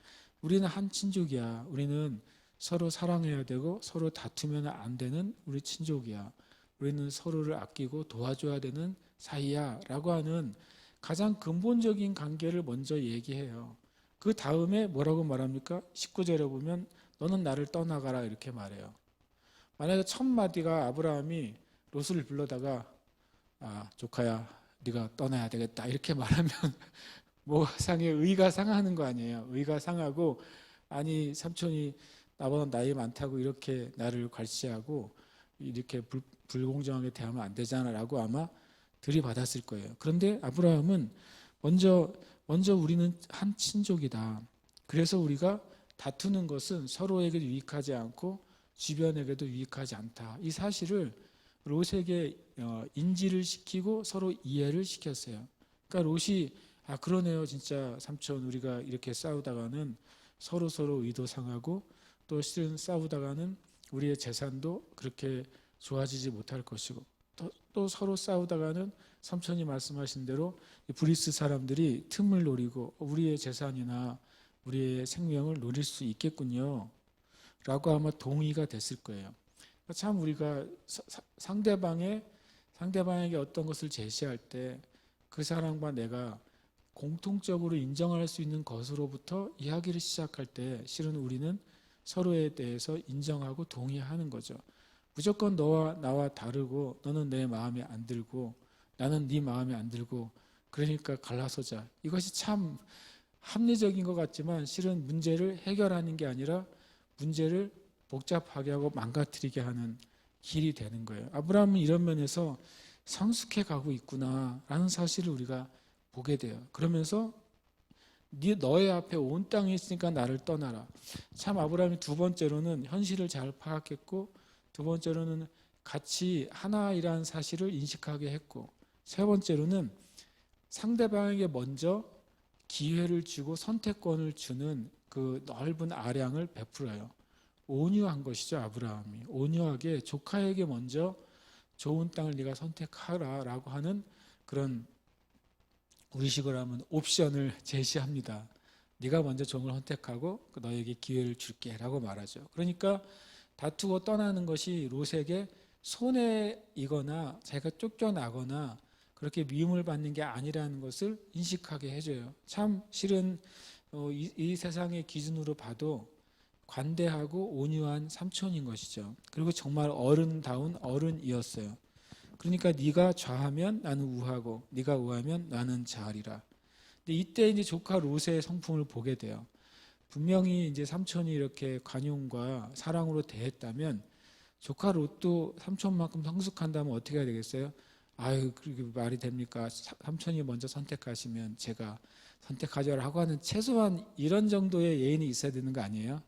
우리는 한 친족이야. 우리는 서로 사랑해야 되고 서로 다투면 안 되는 우리 친족이야. 우리는 서로를 아끼고 도와줘야 되는 사이야 라고 하는 가장 근본적인 관계를 먼저 얘기해요. 그 다음에 뭐라고 말합니까? 19절에 보면 너는 나를 떠나가라 이렇게 말해요. 만약에 첫 마디가 아브라함이 롯을 불러다가 조카야 네가 떠나야 되겠다 이렇게 말하면 뭐 상의 의가 상하는 거 아니에요. 의가 상하고 아니 삼촌이 나보다 나이 많다고 이렇게 나를 괄시하고 이렇게 불공정하게 대하면 안 되잖아 라고 아마 들이받았을 거예요. 그런데 아브라함은 먼저 우리는 한 친족이다. 그래서 우리가 다투는 것은 서로에게도 유익하지 않고 주변에게도 유익하지 않다. 이 사실을 롯에게 인지를 시키고 서로 이해를 시켰어요. 그러니까 롯이 그러네요. 진짜 삼촌 우리가 이렇게 싸우다가는 서로 의도 상하고 또 실은 싸우다가는 우리의 재산도 그렇게 좋아지지 못할 것이고 또 서로 싸우다가는 삼촌이 말씀하신 대로 브리스 사람들이 틈을 노리고 우리의 재산이나 우리의 생명을 노릴 수 있겠군요. 라고 아마 동의가 됐을 거예요. 참 우리가 상대방에게 어떤 것을 제시할 때 그 사람과 내가 공통적으로 인정할 수 있는 것으로부터 이야기를 시작할 때 실은 우리는 서로에 대해서 인정하고 동의하는 거죠. 무조건 너와 나와 다르고 너는 내 마음에 안 들고 나는 네 마음에 안 들고 그러니까 갈라서자. 이것이 참 합리적인 것 같지만 실은 문제를 해결하는 게 아니라 문제를 복잡하게 하고 망가뜨리게 하는 길이 되는 거예요. 아브라함은 이런 면에서 성숙해 가고 있구나라는 사실을 우리가 보게 돼요. 그러면서 너의 앞에 온 땅이 있으니까 나를 떠나라. 참 아브라함이 두 번째로는 현실을 잘 파악했고 두 번째로는 같이 하나이라는 사실을 인식하게 했고 세 번째로는 상대방에게 먼저 기회를 주고 선택권을 주는 그 넓은 아량을 베풀어요. 온유한 것이죠. 아브라함이 온유하게 조카에게 먼저 좋은 땅을 네가 선택하라 라고 하는 그런 우리식으로 하면 옵션을 제시합니다. 네가 먼저 좋은 걸 선택하고 너에게 기회를 줄게 라고 말하죠. 그러니까 다투고 떠나는 것이 롯에게 손해이거나 자기가 쫓겨나거나 그렇게 미움을 받는 게 아니라는 것을 인식하게 해줘요. 참 실은 이 세상의 기준으로 봐도 관대하고 온유한 삼촌인 것이죠. 그리고 정말 어른다운 어른이었어요. 그러니까 네가 좌하면 나는 우하고 네가 우하면 나는 좌하리라. 근데 이때 이제 조카 롯의 성품을 보게 돼요. 분명히 이제 삼촌이 이렇게 관용과 사랑으로 대했다면 조카 롯도 삼촌만큼 성숙한다면 어떻게 해야 되겠어요? 아유, 그렇게 말이 됩니까? 삼촌이 먼저 선택하시면 제가 선택하죠라고 하는 최소한 이런 정도의 예의는 있어야 되는 거 아니에요?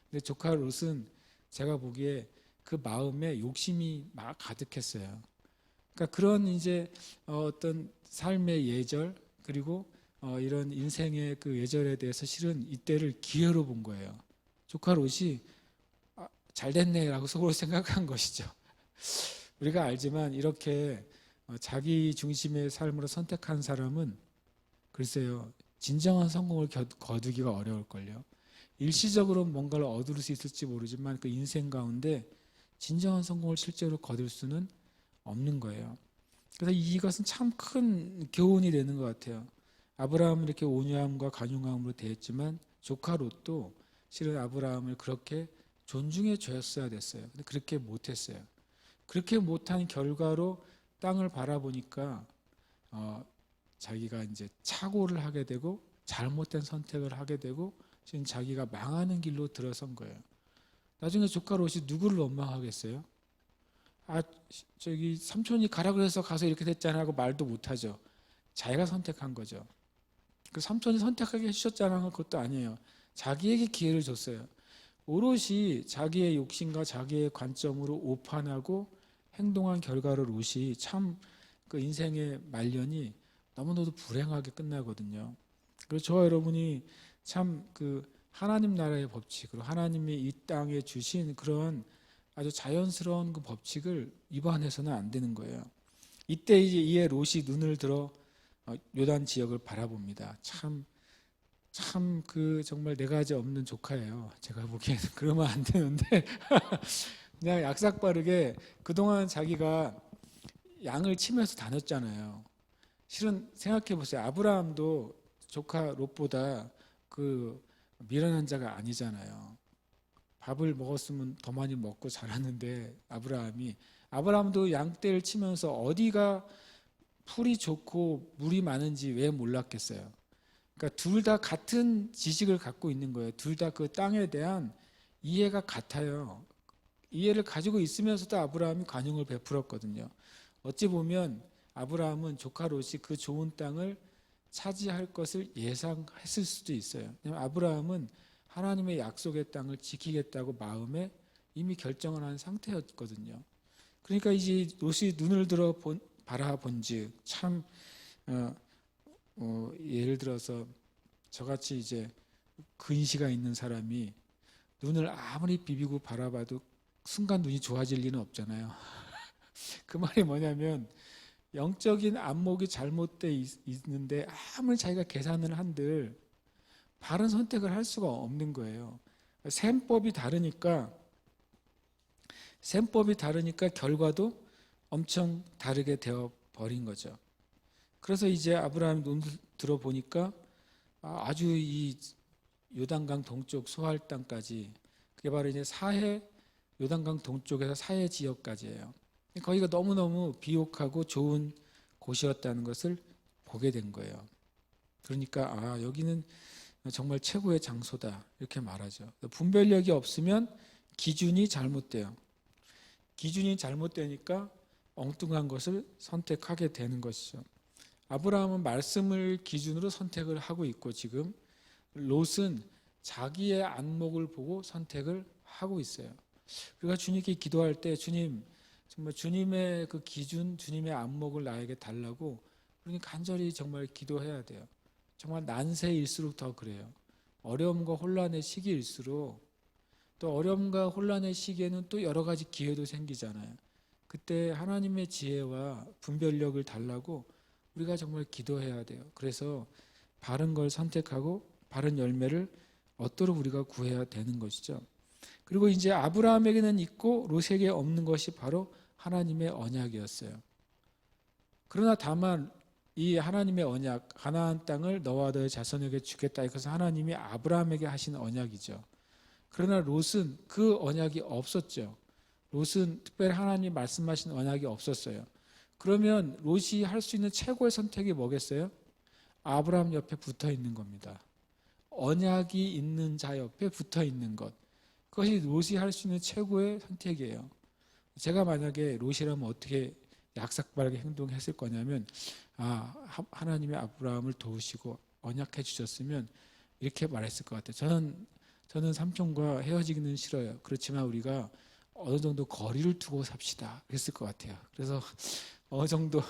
근데 조카 롯은 제가 보기에 그 마음에 욕심이 막 가득했어요. 그러니까 그런 이제 어떤 삶의 예절 그리고 이런 인생의 그 예절에 대해서 실은 이때를 기회로 본 거예요. 조카 롯이 잘 됐네라고 속으로 생각한 것이죠. 우리가 알지만 이렇게 자기 중심의 삶으로 선택한 사람은 글쎄요 진정한 성공을 거두기가 어려울걸요. 일시적으로 뭔가를 얻을 수 있을지 모르지만 그 인생 가운데 진정한 성공을 실제로 거둘 수는 없는 거예요. 그래서 이것은 참 큰 교훈이 되는 것 같아요. 아브라함은 이렇게 온유함과 간용함으로 대했지만 조카 롯도 실은 아브라함을 그렇게 존중해 줬어야 됐어요. 근데 그렇게 못했어요. 그렇게 못한 결과로 땅을 바라보니까 자기가 이제 착오를 하게 되고 잘못된 선택을 하게 되고 지금 자기가 망하는 길로 들어선 거예요. 나중에 조카 롯이 누구를 원망하겠어요? 저기 삼촌이 가라 그래서 가서 이렇게 됐잖아 하고 말도 못하죠. 자기가 선택한 거죠. 그 삼촌이 선택하게 해주셨잖아 하는 것도 아니에요. 자기에게 기회를 줬어요. 오롯이 자기의 욕심과 자기의 관점으로 오판하고 행동한 결과로 롯이 참 그 인생의 말년이 너무나도 불행하게 끝나거든요. 그래서 저와 여러분이 참 그 하나님 나라의 법칙으로 하나님이 이 땅에 주신 그런 아주 자연스러운 그 법칙을 위반해서는 안 되는 거예요. 이때 이에 롯이 눈을 들어 요단 지역을 바라봅니다. 참 그 정말 네 가지 없는 조카예요. 제가 보기에는 그러면 안 되는데 그냥 약삭빠르게 그동안 자기가 양을 치면서 다녔잖아요. 실은 생각해 보세요. 아브라함도 조카 롯보다 그 미련한 자가 아니잖아요. 밥을 먹었으면 더 많이 먹고 자랐는데 아브라함도 양떼를 치면서 어디가 풀이 좋고 물이 많은지 왜 몰랐겠어요. 그러니까 둘 다 같은 지식을 갖고 있는 거예요. 둘 다 그 땅에 대한 이해가 같아요. 이해를 가지고 있으면서도 아브라함이 관용을 베풀었거든요. 어찌 보면 아브라함은 조카 롯이 그 좋은 땅을 차지할 것을 예상했을 수도 있어요. 왜냐하면 아브라함은 하나님의 약속의 땅을 지키겠다고 마음에 이미 결정을 한 상태였거든요. 그러니까 이제 롯이 눈을 들어 바라본즉 참 예를 들어서 저같이 이제 근시가 있는 사람이 눈을 아무리 비비고 바라봐도 순간 눈이 좋아질 리는 없잖아요. 그 말이 뭐냐면 영적인 안목이 잘못돼 있는데 아무리 자기가 계산을 한들 바른 선택을 할 수가 없는 거예요. 셈법이 다르니까 결과도 엄청 다르게 되어 버린 거죠. 그래서 이제 아브라함이 눈 들어보니까 아주 이 요단강 동쪽 소할 땅까지, 그게 바로 이제 요단강 동쪽에서 사해 지역까지예요. 거기가 너무너무 비옥하고 좋은 곳이었다는 것을 보게 된 거예요. 그러니까 여기는 정말 최고의 장소다 이렇게 말하죠. 분별력이 없으면 기준이 잘못돼요. 기준이 잘못되니까 엉뚱한 것을 선택하게 되는 것이죠. 아브라함은 말씀을 기준으로 선택을 하고 있고, 지금 롯은 자기의 안목을 보고 선택을 하고 있어요. 우리가 주님께 기도할 때 주님, 정말 주님의 그 기준, 주님의 안목을 나에게 달라고 우리는 간절히 정말 기도해야 돼요. 정말 난세일수록 더 그래요. 어려움과 혼란의 시기일수록, 또 어려움과 혼란의 시기에는 또 여러 가지 기회도 생기잖아요. 그때 하나님의 지혜와 분별력을 달라고 우리가 정말 기도해야 돼요. 그래서 바른 걸 선택하고 바른 열매를 얻도록 우리가 구해야 되는 것이죠. 그리고 이제 아브라함에게는 있고 롯에게 없는 것이 바로 하나님의 언약이었어요. 그러나 다만 이 하나님의 언약, 가나안 땅을 너와 너의 자손에게 주겠다, 이것은 하나님이 아브라함에게 하신 언약이죠. 그러나 롯은 그 언약이 없었죠. 롯은 특별히 하나님 말씀하신 언약이 없었어요. 그러면 롯이 할 수 있는 최고의 선택이 뭐겠어요? 아브라함 옆에 붙어 있는 겁니다. 언약이 있는 자 옆에 붙어 있는 것. 그것이 롯이 할 수 있는 최고의 선택이에요. 제가 만약에 롯이라면 어떻게 약삭빠르게 행동했을 거냐면, 하나님의 아브라함을 도우시고 언약해 주셨으면 이렇게 말했을 것 같아요. 저는 삼촌과 헤어지기는 싫어요. 그렇지만 우리가 어느 정도 거리를 두고 삽시다. 그랬을 것 같아요. 그래서 어느 정도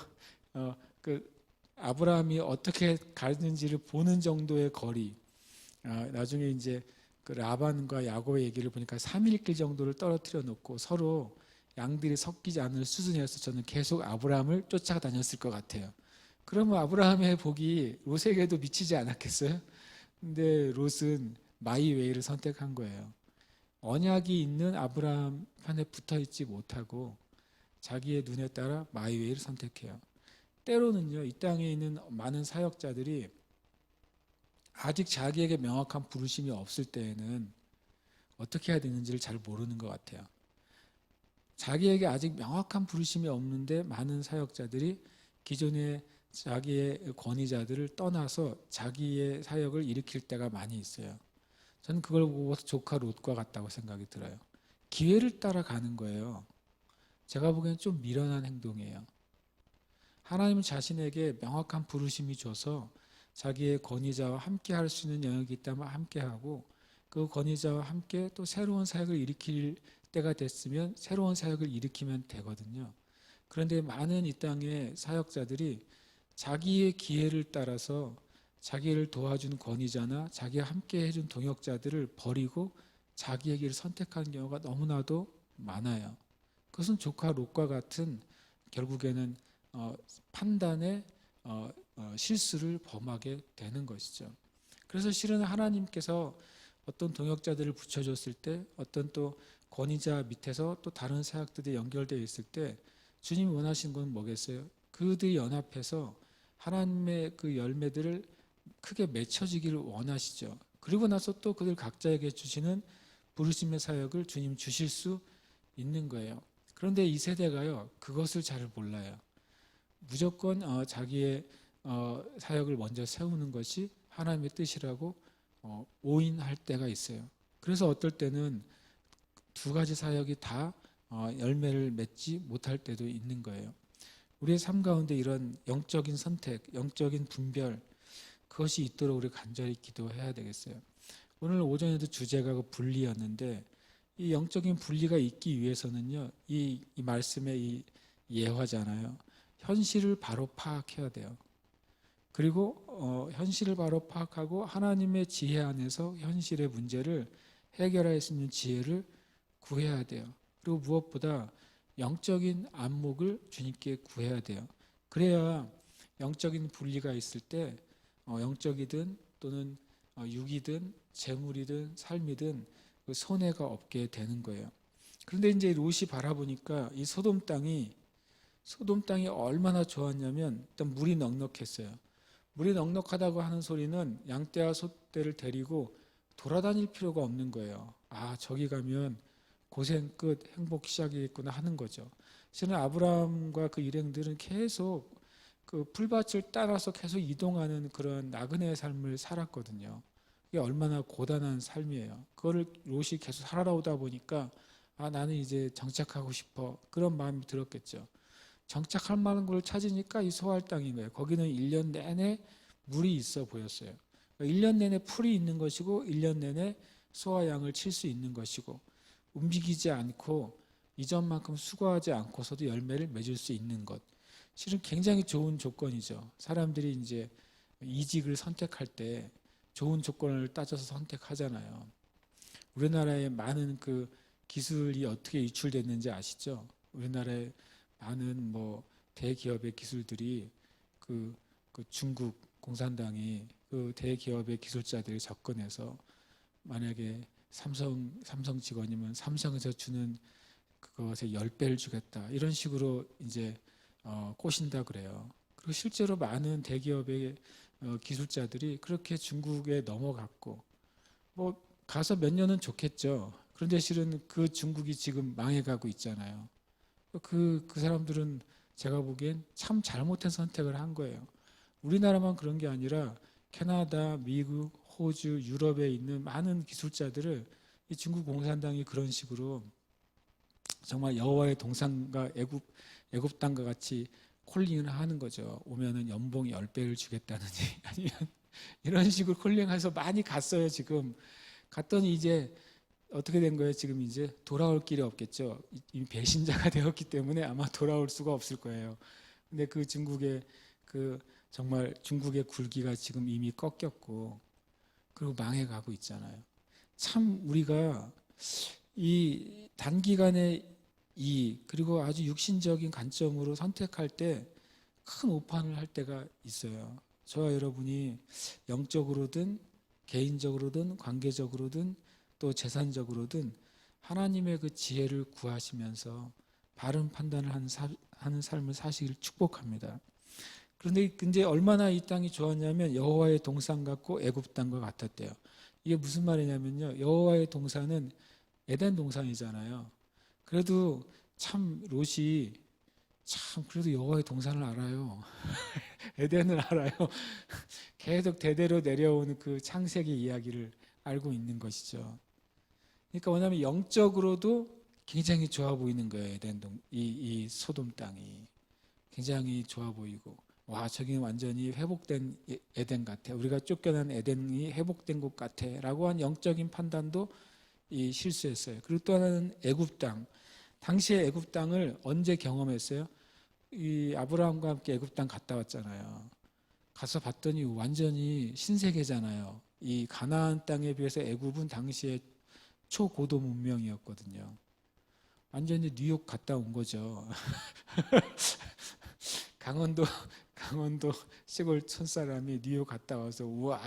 그 아브라함이 어떻게 가는지를 보는 정도의 거리. 나중에 이제 그 라반과 야곱의 얘기를 보니까 3일길 정도를 떨어뜨려 놓고 서로 양들이 섞이지 않을 수준이어서 저는 계속 아브라함을 쫓아다녔을 것 같아요. 그러면 아브라함의 복이 롯에게도 미치지 않았겠어요? 근데 롯은 마이웨이를 선택한 거예요. 언약이 있는 아브라함 편에 붙어 있지 못하고 자기의 눈에 따라 마이웨이를 선택해요. 때로는요, 이 땅에 있는 많은 사역자들이 아직 자기에게 명확한 부르심이 없을 때에는 어떻게 해야 되는지를 잘 모르는 것 같아요. 자기에게 아직 명확한 부르심이 없는데 많은 사역자들이 기존의 자기의 권위자들을 떠나서 자기의 사역을 일으킬 때가 많이 있어요. 저는 그걸 보고 조카 롯과 같다고 생각이 들어요. 기회를 따라가는 거예요. 제가 보기엔 좀 미련한 행동이에요. 하나님 자신에게 명확한 부르심이 줘서 자기의 권위자와 함께 할 수 있는 영역이 있다면 함께 하고, 그 권위자와 함께 또 새로운 사역을 일으킬 때가 됐으면 새로운 사역을 일으키면 되거든요. 그런데 많은 이 땅의 사역자들이 자기의 기회를 따라서 자기를 도와준 권위자나 자기와 함께 해준 동역자들을 버리고 자기의 길을 선택하는 경우가 너무나도 많아요. 그것은 조카 롯과 같은 결국에는 판단의 실수를 범하게 되는 것이죠. 그래서 실은 하나님께서 어떤 동역자들을 붙여줬을 때, 어떤 또 권위자 밑에서 또 다른 사역들이 연결되어 있을 때 주님이 원하신 건 뭐겠어요? 그들이 연합해서 하나님의 그 열매들을 크게 맺혀지기를 원하시죠. 그리고 나서 또 그들 각자에게 주시는 부르심의 사역을 주님 주실 수 있는 거예요. 그런데 이 세대가요, 그것을 잘 몰라요. 무조건 자기의 사역을 먼저 세우는 것이 하나님의 뜻이라고 오인할 때가 있어요. 그래서 어떨 때는 두 가지 사역이 다 열매를 맺지 못할 때도 있는 거예요. 우리의 삶 가운데 이런 영적인 선택, 영적인 분별, 그것이 있도록 우리 간절히 기도해야 되겠어요. 오늘 오전에도 주제가 그 분리였는데, 이 영적인 분리가 있기 위해서는요, 이 말씀의 이 예화잖아요. 현실을 바로 파악해야 돼요. 그리고 현실을 바로 파악하고 하나님의 지혜 안에서 현실의 문제를 해결할 수 있는 지혜를 구해야 돼요. 그리고 무엇보다 영적인 안목을 주님께 구해야 돼요. 그래야 영적인 분리가 있을 때 영적이든 또는 육이든 재물이든 삶이든 그 손해가 없게 되는 거예요. 그런데 이제 롯이 바라보니까 이 소돔 땅이 얼마나 좋았냐면 일단 물이 넉넉했어요. 물이 넉넉하다고 하는 소리는 양떼와 소떼를 데리고 돌아다닐 필요가 없는 거예요. 아, 저기 가면 고생 끝, 행복 시작이겠구나 하는 거죠. 실은 아브라함과 그 일행들은 계속 그 풀밭을 따라서 계속 이동하는 그런 나그네의 삶을 살았거든요. 이게 얼마나 고단한 삶이에요. 그거를 롯이 계속 살아오다 보니까 아, 나는 이제 정착하고 싶어. 그런 마음이 들었겠죠. 정착할 만한 걸 찾으니까 이 소알 땅인 거예요. 거기는 1년 내내 물이 있어 보였어요. 1년 내내 풀이 있는 것이고 1년 내내 소와 양을 칠 수 있는 것이고 움직이지 않고 이전만큼 수고하지 않고서도 열매를 맺을 수 있는 것. 실은 굉장히 좋은 조건이죠. 사람들이 이제 이직을 선택할 때 좋은 조건을 따져서 선택하잖아요. 우리나라에 많은 그 기술이 어떻게 유출됐는지 아시죠? 우리나라에 많은 뭐 대기업의 기술들이 그 중국 공산당이 그 대기업의 기술자들이 접근해서 만약에 삼성 직원이면 삼성에서 주는 그것의 10배를 주겠다 이런 식으로 이제 꼬신다 그래요. 그리고 실제로 많은 대기업의 기술자들이 그렇게 중국에 넘어갔고 뭐 가서 몇 년은 좋겠죠. 그런데 실은 그 중국이 지금 망해가고 있잖아요. 그 사람들은 제가 보기엔 참 잘못된 선택을 한 거예요. 우리나라만 그런 게 아니라 캐나다, 미국, 호주, 유럽에 있는 많은 기술자들을 이 중국 공산당이 그런 식으로 정말 여호와의 동산과 애굽 땅과 같이 콜링을 하는 거죠. 오면은 연봉 10배를 주겠다느니 아니면 이런 식으로 콜링해서 많이 갔어요. 지금 갔더니 이제 어떻게 된 거예요? 지금 이제 돌아올 길이 없겠죠. 이미 배신자가 되었기 때문에 아마 돌아올 수가 없을 거예요. 근데 그 중국의 그 정말 중국의 굴기가 지금 이미 꺾였고 그리고 망해가고 있잖아요. 참 우리가 이 단기간에 그리고 아주 육신적인 관점으로 선택할 때 큰 오판을 할 때가 있어요. 저와 여러분이 영적으로든 개인적으로든 관계적으로든 또 재산적으로든 하나님의 그 지혜를 구하시면서 바른 판단을 하는 삶을 사시기를 축복합니다. 그런데 근데 얼마나 이 땅이 좋았냐면 여호와의 동산 같고 애굽 땅과 같았대요. 이게 무슨 말이냐면요. 여호와의 동산은 에덴 동산이잖아요. 그래도 참 롯이 참 그래도 여호와의 동산을 알아요. 에덴을 알아요. 계속 대대로 내려오는 그 창세기 이야기를 알고 있는 것이죠. 그러니까 뭐냐면 영적으로도 굉장히 좋아 보이는 거예요. 이 소돔 땅이 굉장히 좋아 보이고 와 저기는 완전히 회복된 에덴 같아. 우리가 쫓겨난 에덴이 회복된 곳 같아라고 한 영적인 판단도 이 실수했어요. 그리고 또 하나는 애굽 땅. 당시에 애굽 땅을 언제 경험했어요? 이 아브라함과 함께 애굽 땅 갔다 왔잖아요. 가서 봤더니 완전히 신세계잖아요. 이 가나안 땅에 비해서 애굽은 당시에 초고도 문명이었거든요. 완전히 뉴욕 갔다 온 거죠. 강원도 시골 촌사람이 뉴욕 갔다 와서 우와.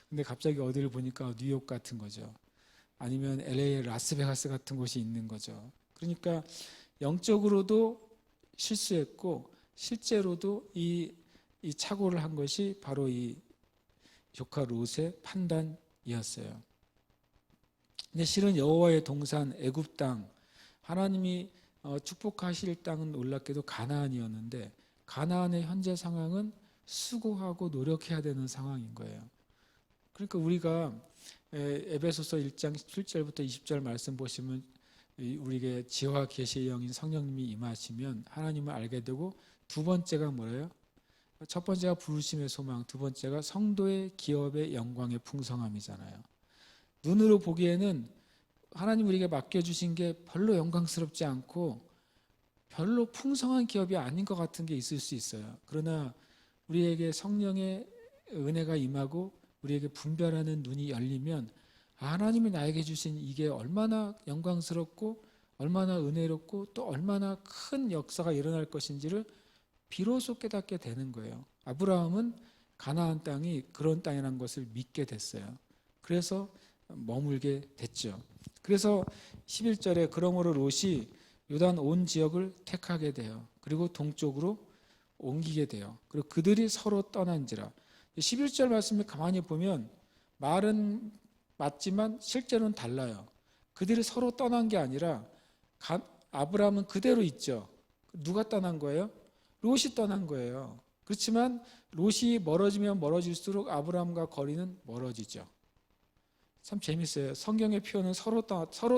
근데 갑자기 어디를 보니까 뉴욕 같은 거죠. 아니면 LA의 라스베가스 같은 곳이 있는 거죠. 그러니까 영적으로도 실수했고 실제로도 이 착오를 한 것이 바로 이 조카 롯의 판단이었어요. 근데 실은 여호와의 동산 애굽 땅, 하나님이 축복하실 땅은 놀랍게도 가나안이었는데 가나안의 현재 상황은 수고하고 노력해야 되는 상황인 거예요. 그러니까 우리가 에베소서 1장 7절부터 20절 말씀 보시면 우리에게 지혜와 계시의 영인 성령님이 임하시면 하나님을 알게 되고, 두 번째가 뭐예요? 첫 번째가 부르심의 소망, 두 번째가 성도의 기업의 영광의 풍성함이잖아요. 눈으로 보기에는 하나님 우리에게 맡겨주신 게 별로 영광스럽지 않고 별로 풍성한 기업이 아닌 것 같은 게 있을 수 있어요. 그러나 우리에게 성령의 은혜가 임하고 우리에게 분별하는 눈이 열리면 하나님이 나에게 주신 이게 얼마나 영광스럽고 얼마나 은혜롭고 또 얼마나 큰 역사가 일어날 것인지를 비로소 깨닫게 되는 거예요. 아브라함은 가나안 땅이 그런 땅이라는 것을 믿게 됐어요. 그래서 머물게 됐죠. 그래서 11절에 그러므로 롯이 요단 온 지역을 택하게 돼요. 그리고 동쪽으로 옮기게 돼요. 그리고 그들이 서로 떠난지라. 11절 말씀을 가만히 보면 말은 맞지만 실제로는 달라요. 그들이 서로 떠난 게 아니라 아브라함은 그대로 있죠. 누가 떠난 거예요? 롯이 떠난 거예요. 그렇지만 롯이 멀어지면 멀어질수록 아브라함과 거리는 멀어지죠. 참 재밌어요. 성경의 표현은 서로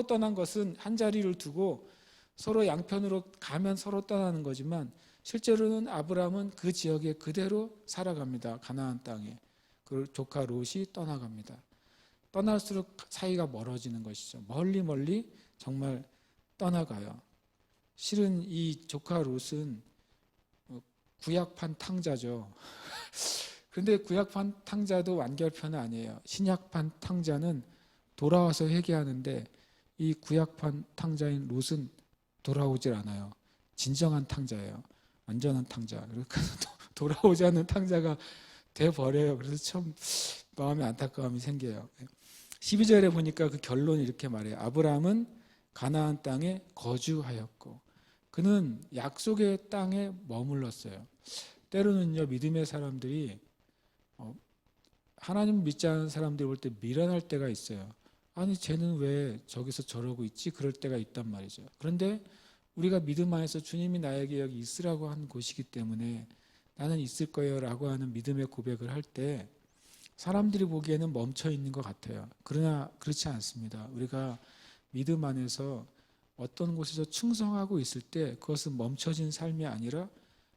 떠난 것은 한 자리를 두고 서로 양편으로 가면 서로 떠나는 거지만 실제로는 아브라함은 그 지역에 그대로 살아갑니다. 가나안 땅에. 그 조카 롯이 떠나갑니다. 떠날수록 사이가 멀어지는 것이죠. 멀리 정말 떠나가요. 실은 이 조카 롯은 구약판 탕자죠. 그런데 구약판 탕자도 완결편은 아니에요. 신약판 탕자는 돌아와서 회개하는데 이 구약판 탕자인 롯은 돌아오질 않아요. 진정한 탕자예요. 완전한 탕자. 그러니까 돌아오지 않는 탕자가 돼버려요. 그래서 참 마음에 안타까움이 생겨요. 12절에 보니까 그 결론이 이렇게 말해요. 아브라함은 가나안 땅에 거주하였고 그는 약속의 땅에 머물렀어요. 때로는요, 믿음의 사람들이 하나님 믿지 않는 사람들이 볼 때 미련할 때가 있어요. 아니 쟤는 왜 저기서 저러고 있지? 그럴 때가 있단 말이죠. 그런데 우리가 믿음 안에서 주님이 나에게 여기 있으라고 한 곳이기 때문에 나는 있을 거예요 라고 하는 믿음의 고백을 할 때 사람들이 보기에는 멈춰 있는 것 같아요. 그러나 그렇지 않습니다. 우리가 믿음 안에서 어떤 곳에서 충성하고 있을 때 그것은 멈춰진 삶이 아니라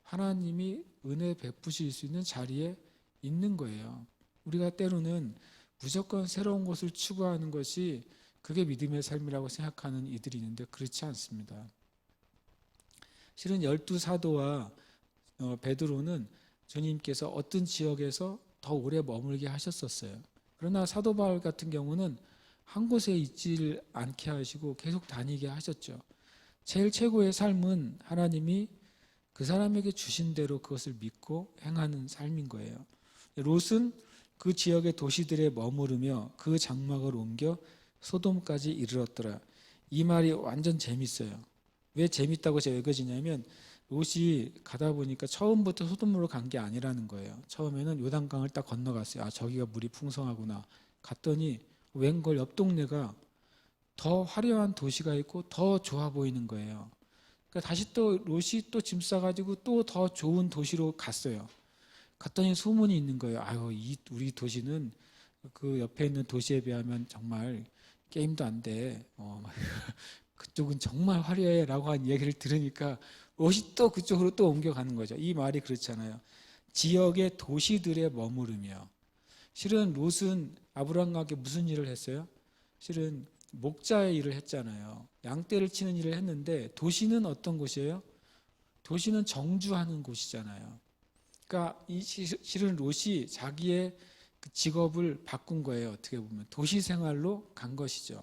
하나님이 은혜 베푸실 수 있는 자리에 있는 거예요. 우리가 때로는 무조건 새로운 것을 추구하는 것이 그게 믿음의 삶이라고 생각하는 이들이 있는데 그렇지 않습니다. 실은 12사도와 베드로는 주님께서 어떤 지역에서 더 오래 머물게 하셨었어요. 그러나 사도 바울 같은 경우는 한 곳에 있지를 않게 하시고 계속 다니게 하셨죠. 제일 최고의 삶은 하나님이 그 사람에게 주신 대로 그것을 믿고 행하는 삶인 거예요. 롯은 그 지역의 도시들에 머무르며 그 장막을 옮겨 소돔까지 이르렀더라. 이 말이 완전 재밌어요. 왜 재밌다고 제가 읽어지냐면 롯이 가다 보니까 처음부터 소돔으로 간 게 아니라는 거예요. 처음에는 요단강을 딱 건너갔어요. 아, 저기가 물이 풍성하구나. 갔더니 웬걸 옆 동네가 더 화려한 도시가 있고 더 좋아 보이는 거예요. 그러니까 다시 또 롯이 또 짐 싸가지고 또 더 좋은 도시로 갔어요. 갔더니 소문이 있는 거예요. 아유, 우리 도시는 그 옆에 있는 도시에 비하면 정말 게임도 안 돼. 그쪽은 정말 화려해 라고 한 얘기를 들으니까 롯이 또 그쪽으로 또 옮겨가는 거죠. 이 말이 그렇잖아요. 지역의 도시들에 머무르며. 실은 롯은 아브라함과 함께 무슨 일을 했어요? 실은 목자의 일을 했잖아요. 양떼를 치는 일을 했는데 도시는 어떤 곳이에요? 도시는 정주하는 곳이잖아요. 그러니까 이 실은 롯이 자기의 그 직업을 바꾼 거예요. 어떻게 보면 도시 생활로 간 것이죠.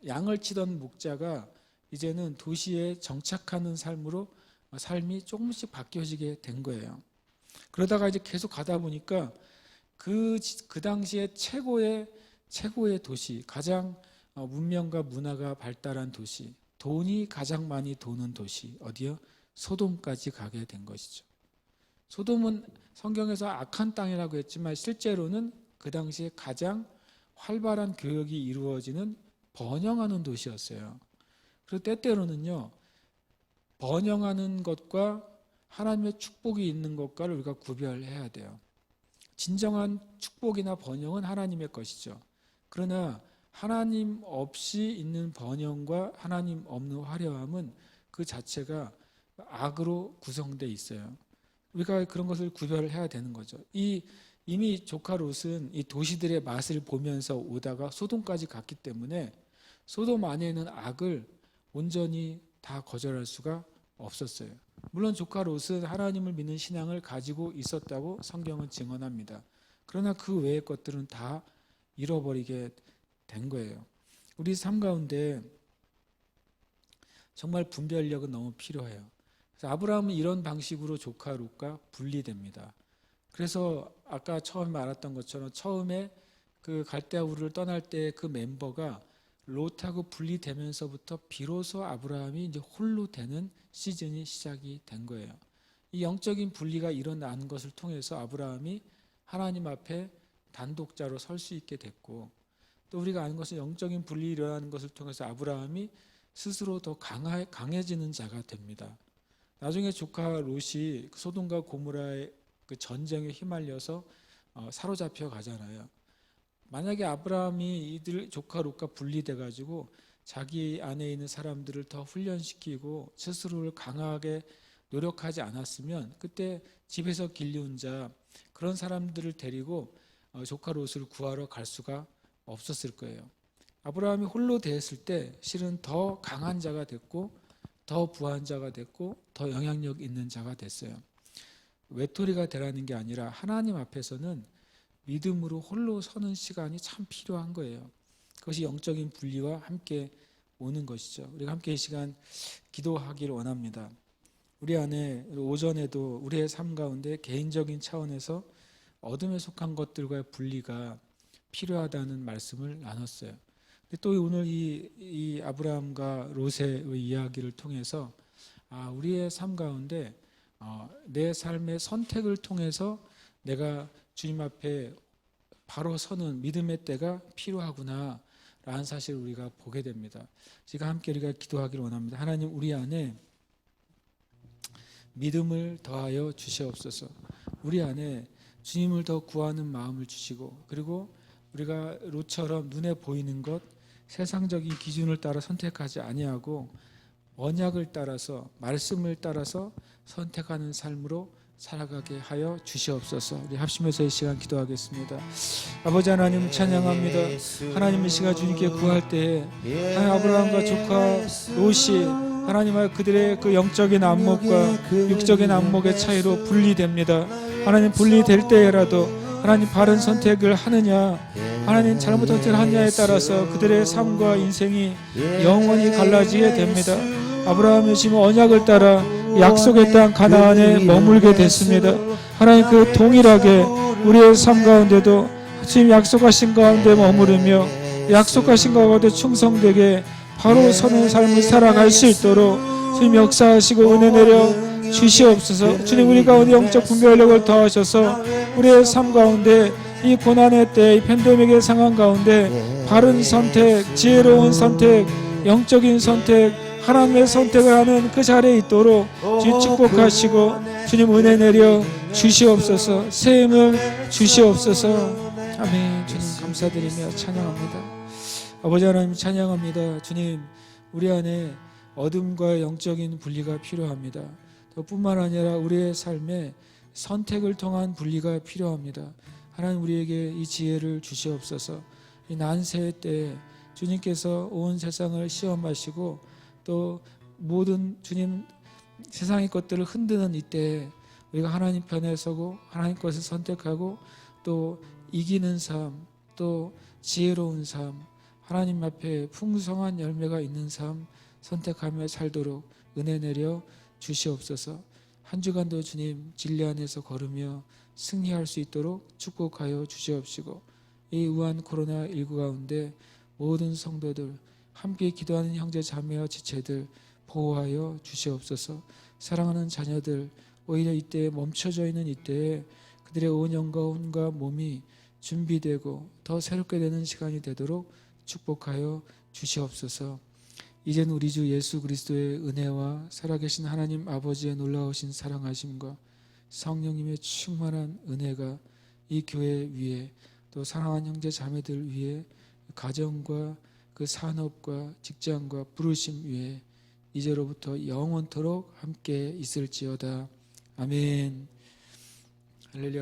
양을 치던 목자가 이제는 도시에 정착하는 삶으로 삶이 조금씩 바뀌어지게 된 거예요. 그러다가 이제 계속 가다 보니까 그 당시에 최고의 도시, 가장 문명과 문화가 발달한 도시, 돈이 가장 많이 도는 도시, 어디요? 소돔까지 가게 된 것이죠. 소돔은 성경에서 악한 땅이라고 했지만 실제로는 그 당시에 가장 활발한 교역이 이루어지는 번영하는 도시였어요. 그리고 때때로는요, 번영하는 것과 하나님의 축복이 있는 것과를 우리가 구별해야 돼요. 진정한 축복이나 번영은 하나님의 것이죠. 그러나 하나님 없이 있는 번영과 하나님 없는 화려함은 그 자체가 악으로 구성되어 있어요. 우리가 그런 것을 구별해야 되는 거죠. 이미 조카 롯은 이 도시들의 맛을 보면서 오다가 소돔까지 갔기 때문에 소돔 안에 있는 악을 온전히 다 거절할 수가 없었어요. 물론 조카 롯은 하나님을 믿는 신앙을 가지고 있었다고 성경은 증언합니다. 그러나 그 외의 것들은 다 잃어버리게 된 거예요. 우리 삶 가운데 정말 분별력은 너무 필요해요. 그래서 아브라함은 이런 방식으로 조카 롯과 분리됩니다. 그래서 아까 처음에 말했던 것처럼 처음에 그 갈대아 우르를 떠날 때 그 멤버가 롯하고 분리되면서부터 비로소 아브라함이 이제 홀로 되는 시즌이 시작이 된 거예요. 이 영적인 분리가 일어난 것을 통해서 아브라함이 하나님 앞에 단독자로 설 수 있게 됐고, 또 우리가 아는 것은 영적인 분리 일어나는 것을 통해서 아브라함이 스스로 더 강해지는 자가 됩니다. 나중에 조카 롯이 소돔과 고모라의 그 전쟁에 휘말려서 사로잡혀 가잖아요. 만약에 아브라함이 이들 조카 롯과 분리돼 가지고 자기 안에 있는 사람들을 더 훈련시키고 스스로를 강하게 노력하지 않았으면 그때 집에서 길리운 자 그런 사람들을 데리고 조카 롯을 구하러 갈 수가 없었을 거예요. 아브라함이 홀로 되었을 때 실은 더 강한 자가 됐고 더 부한 자가 됐고 더 영향력 있는 자가 됐어요. 외톨이가 되라는 게 아니라 하나님 앞에서는 믿음으로 홀로 서는 시간이 참 필요한 거예요. 그것이 영적인 분리와 함께 오는 것이죠. 우리가 함께 이 시간 기도하기를 원합니다. 우리 안에 오전에도 우리의 삶 가운데 개인적인 차원에서 어둠에 속한 것들과의 분리가 필요하다는 말씀을 나눴어요. 근데 또 오늘 이 아브라함과 롯의 이야기를 통해서 우리의 삶 가운데 내 삶의 선택을 통해서 내가 주님 앞에 바로 서는 믿음의 때가 필요하구나 라는 사실을 우리가 보게 됩니다. 지금 함께 우리가 기도하기를 원합니다. 하나님, 우리 안에 믿음을 더하여 주시옵소서. 우리 안에 주님을 더 구하는 마음을 주시고, 그리고 우리가 롯처럼 눈에 보이는 것, 세상적인 기준을 따라 선택하지 아니하고 언약을 따라서, 말씀을 따라서 선택하는 삶으로 살아가게 하여 주시옵소서. 우리 합심해서 이 시간 기도하겠습니다. 아버지 하나님 찬양합니다. 하나님 이 시간 주님께 구할 때에 아브라함과 조카 롯이 하나님의 그들의 그 영적인 안목과 육적인 안목의 차이로 분리됩니다. 하나님 분리될 때라도 하나님 바른 선택을 하느냐, 하나님 잘못한 선택을 하느냐에 따라서 그들의 삶과 인생이 영원히 갈라지게 됩니다. 아브라함이 지금 언약을 따라 약속의 땅 가나안에 머물게 됐습니다. 하나님 그 동일하게 우리의 삶 가운데도 지금 약속하신 가운데 머무르며 약속하신 가운데 충성되게 바로 서는 삶을 살아갈 수 있도록 주님 역사하시고 은혜 내려 주시옵소서. 주님 우리 가운데 영적 분별력을 더하셔서 우리의 삶 가운데 이 고난의 때, 이 팬데믹의 상황 가운데 바른 선택, 지혜로운 선택, 영적인 선택, 하나님의 선택을 하는 그 자리에 있도록 주님 축복하시고 주님 은혜 내려 주시옵소서. 새 힘을 주시옵소서. 아멘. 주님 감사드리며 찬양합니다. 아버지 하나님 찬양합니다. 주님 우리 안에 어둠과 영적인 분리가 필요합니다. 뿐만 아니라 우리의 삶에 선택을 통한 분리가 필요합니다. 하나님 우리에게 이 지혜를 주시옵소서. 이 난세의 때에 주님께서 온 세상을 시험하시고 또 모든 주님 세상의 것들을 흔드는 이때에 우리가 하나님 편에 서고 하나님 것을 선택하고 또 이기는 삶, 또 지혜로운 삶, 하나님 앞에 풍성한 열매가 있는 삶 선택하며 살도록 은혜 내려 주시옵소서. 한 주간도 주님 진리 안에서 걸으며 승리할 수 있도록 축복하여 주시옵시고, 이 우한 코로나19 가운데 모든 성도들, 함께 기도하는 형제 자매와 지체들 보호하여 주시옵소서. 사랑하는 자녀들, 오히려 이때에 멈춰져 있는 이때에 그들의 온 영과 혼과 몸이 준비되고 더 새롭게 되는 시간이 되도록 축복하여 주시옵소서. 이젠 우리 주 예수 그리스도의 은혜와 살아계신 하나님 아버지의 놀라우신 사랑하심과 성령님의 충만한 은혜가 이 교회 위에, 또 사랑하는 형제 자매들 위에, 가정과 그 산업과 직장과 부르심 위에 이제로부터 영원토록 함께 있을지어다. 아멘. 할렐루야.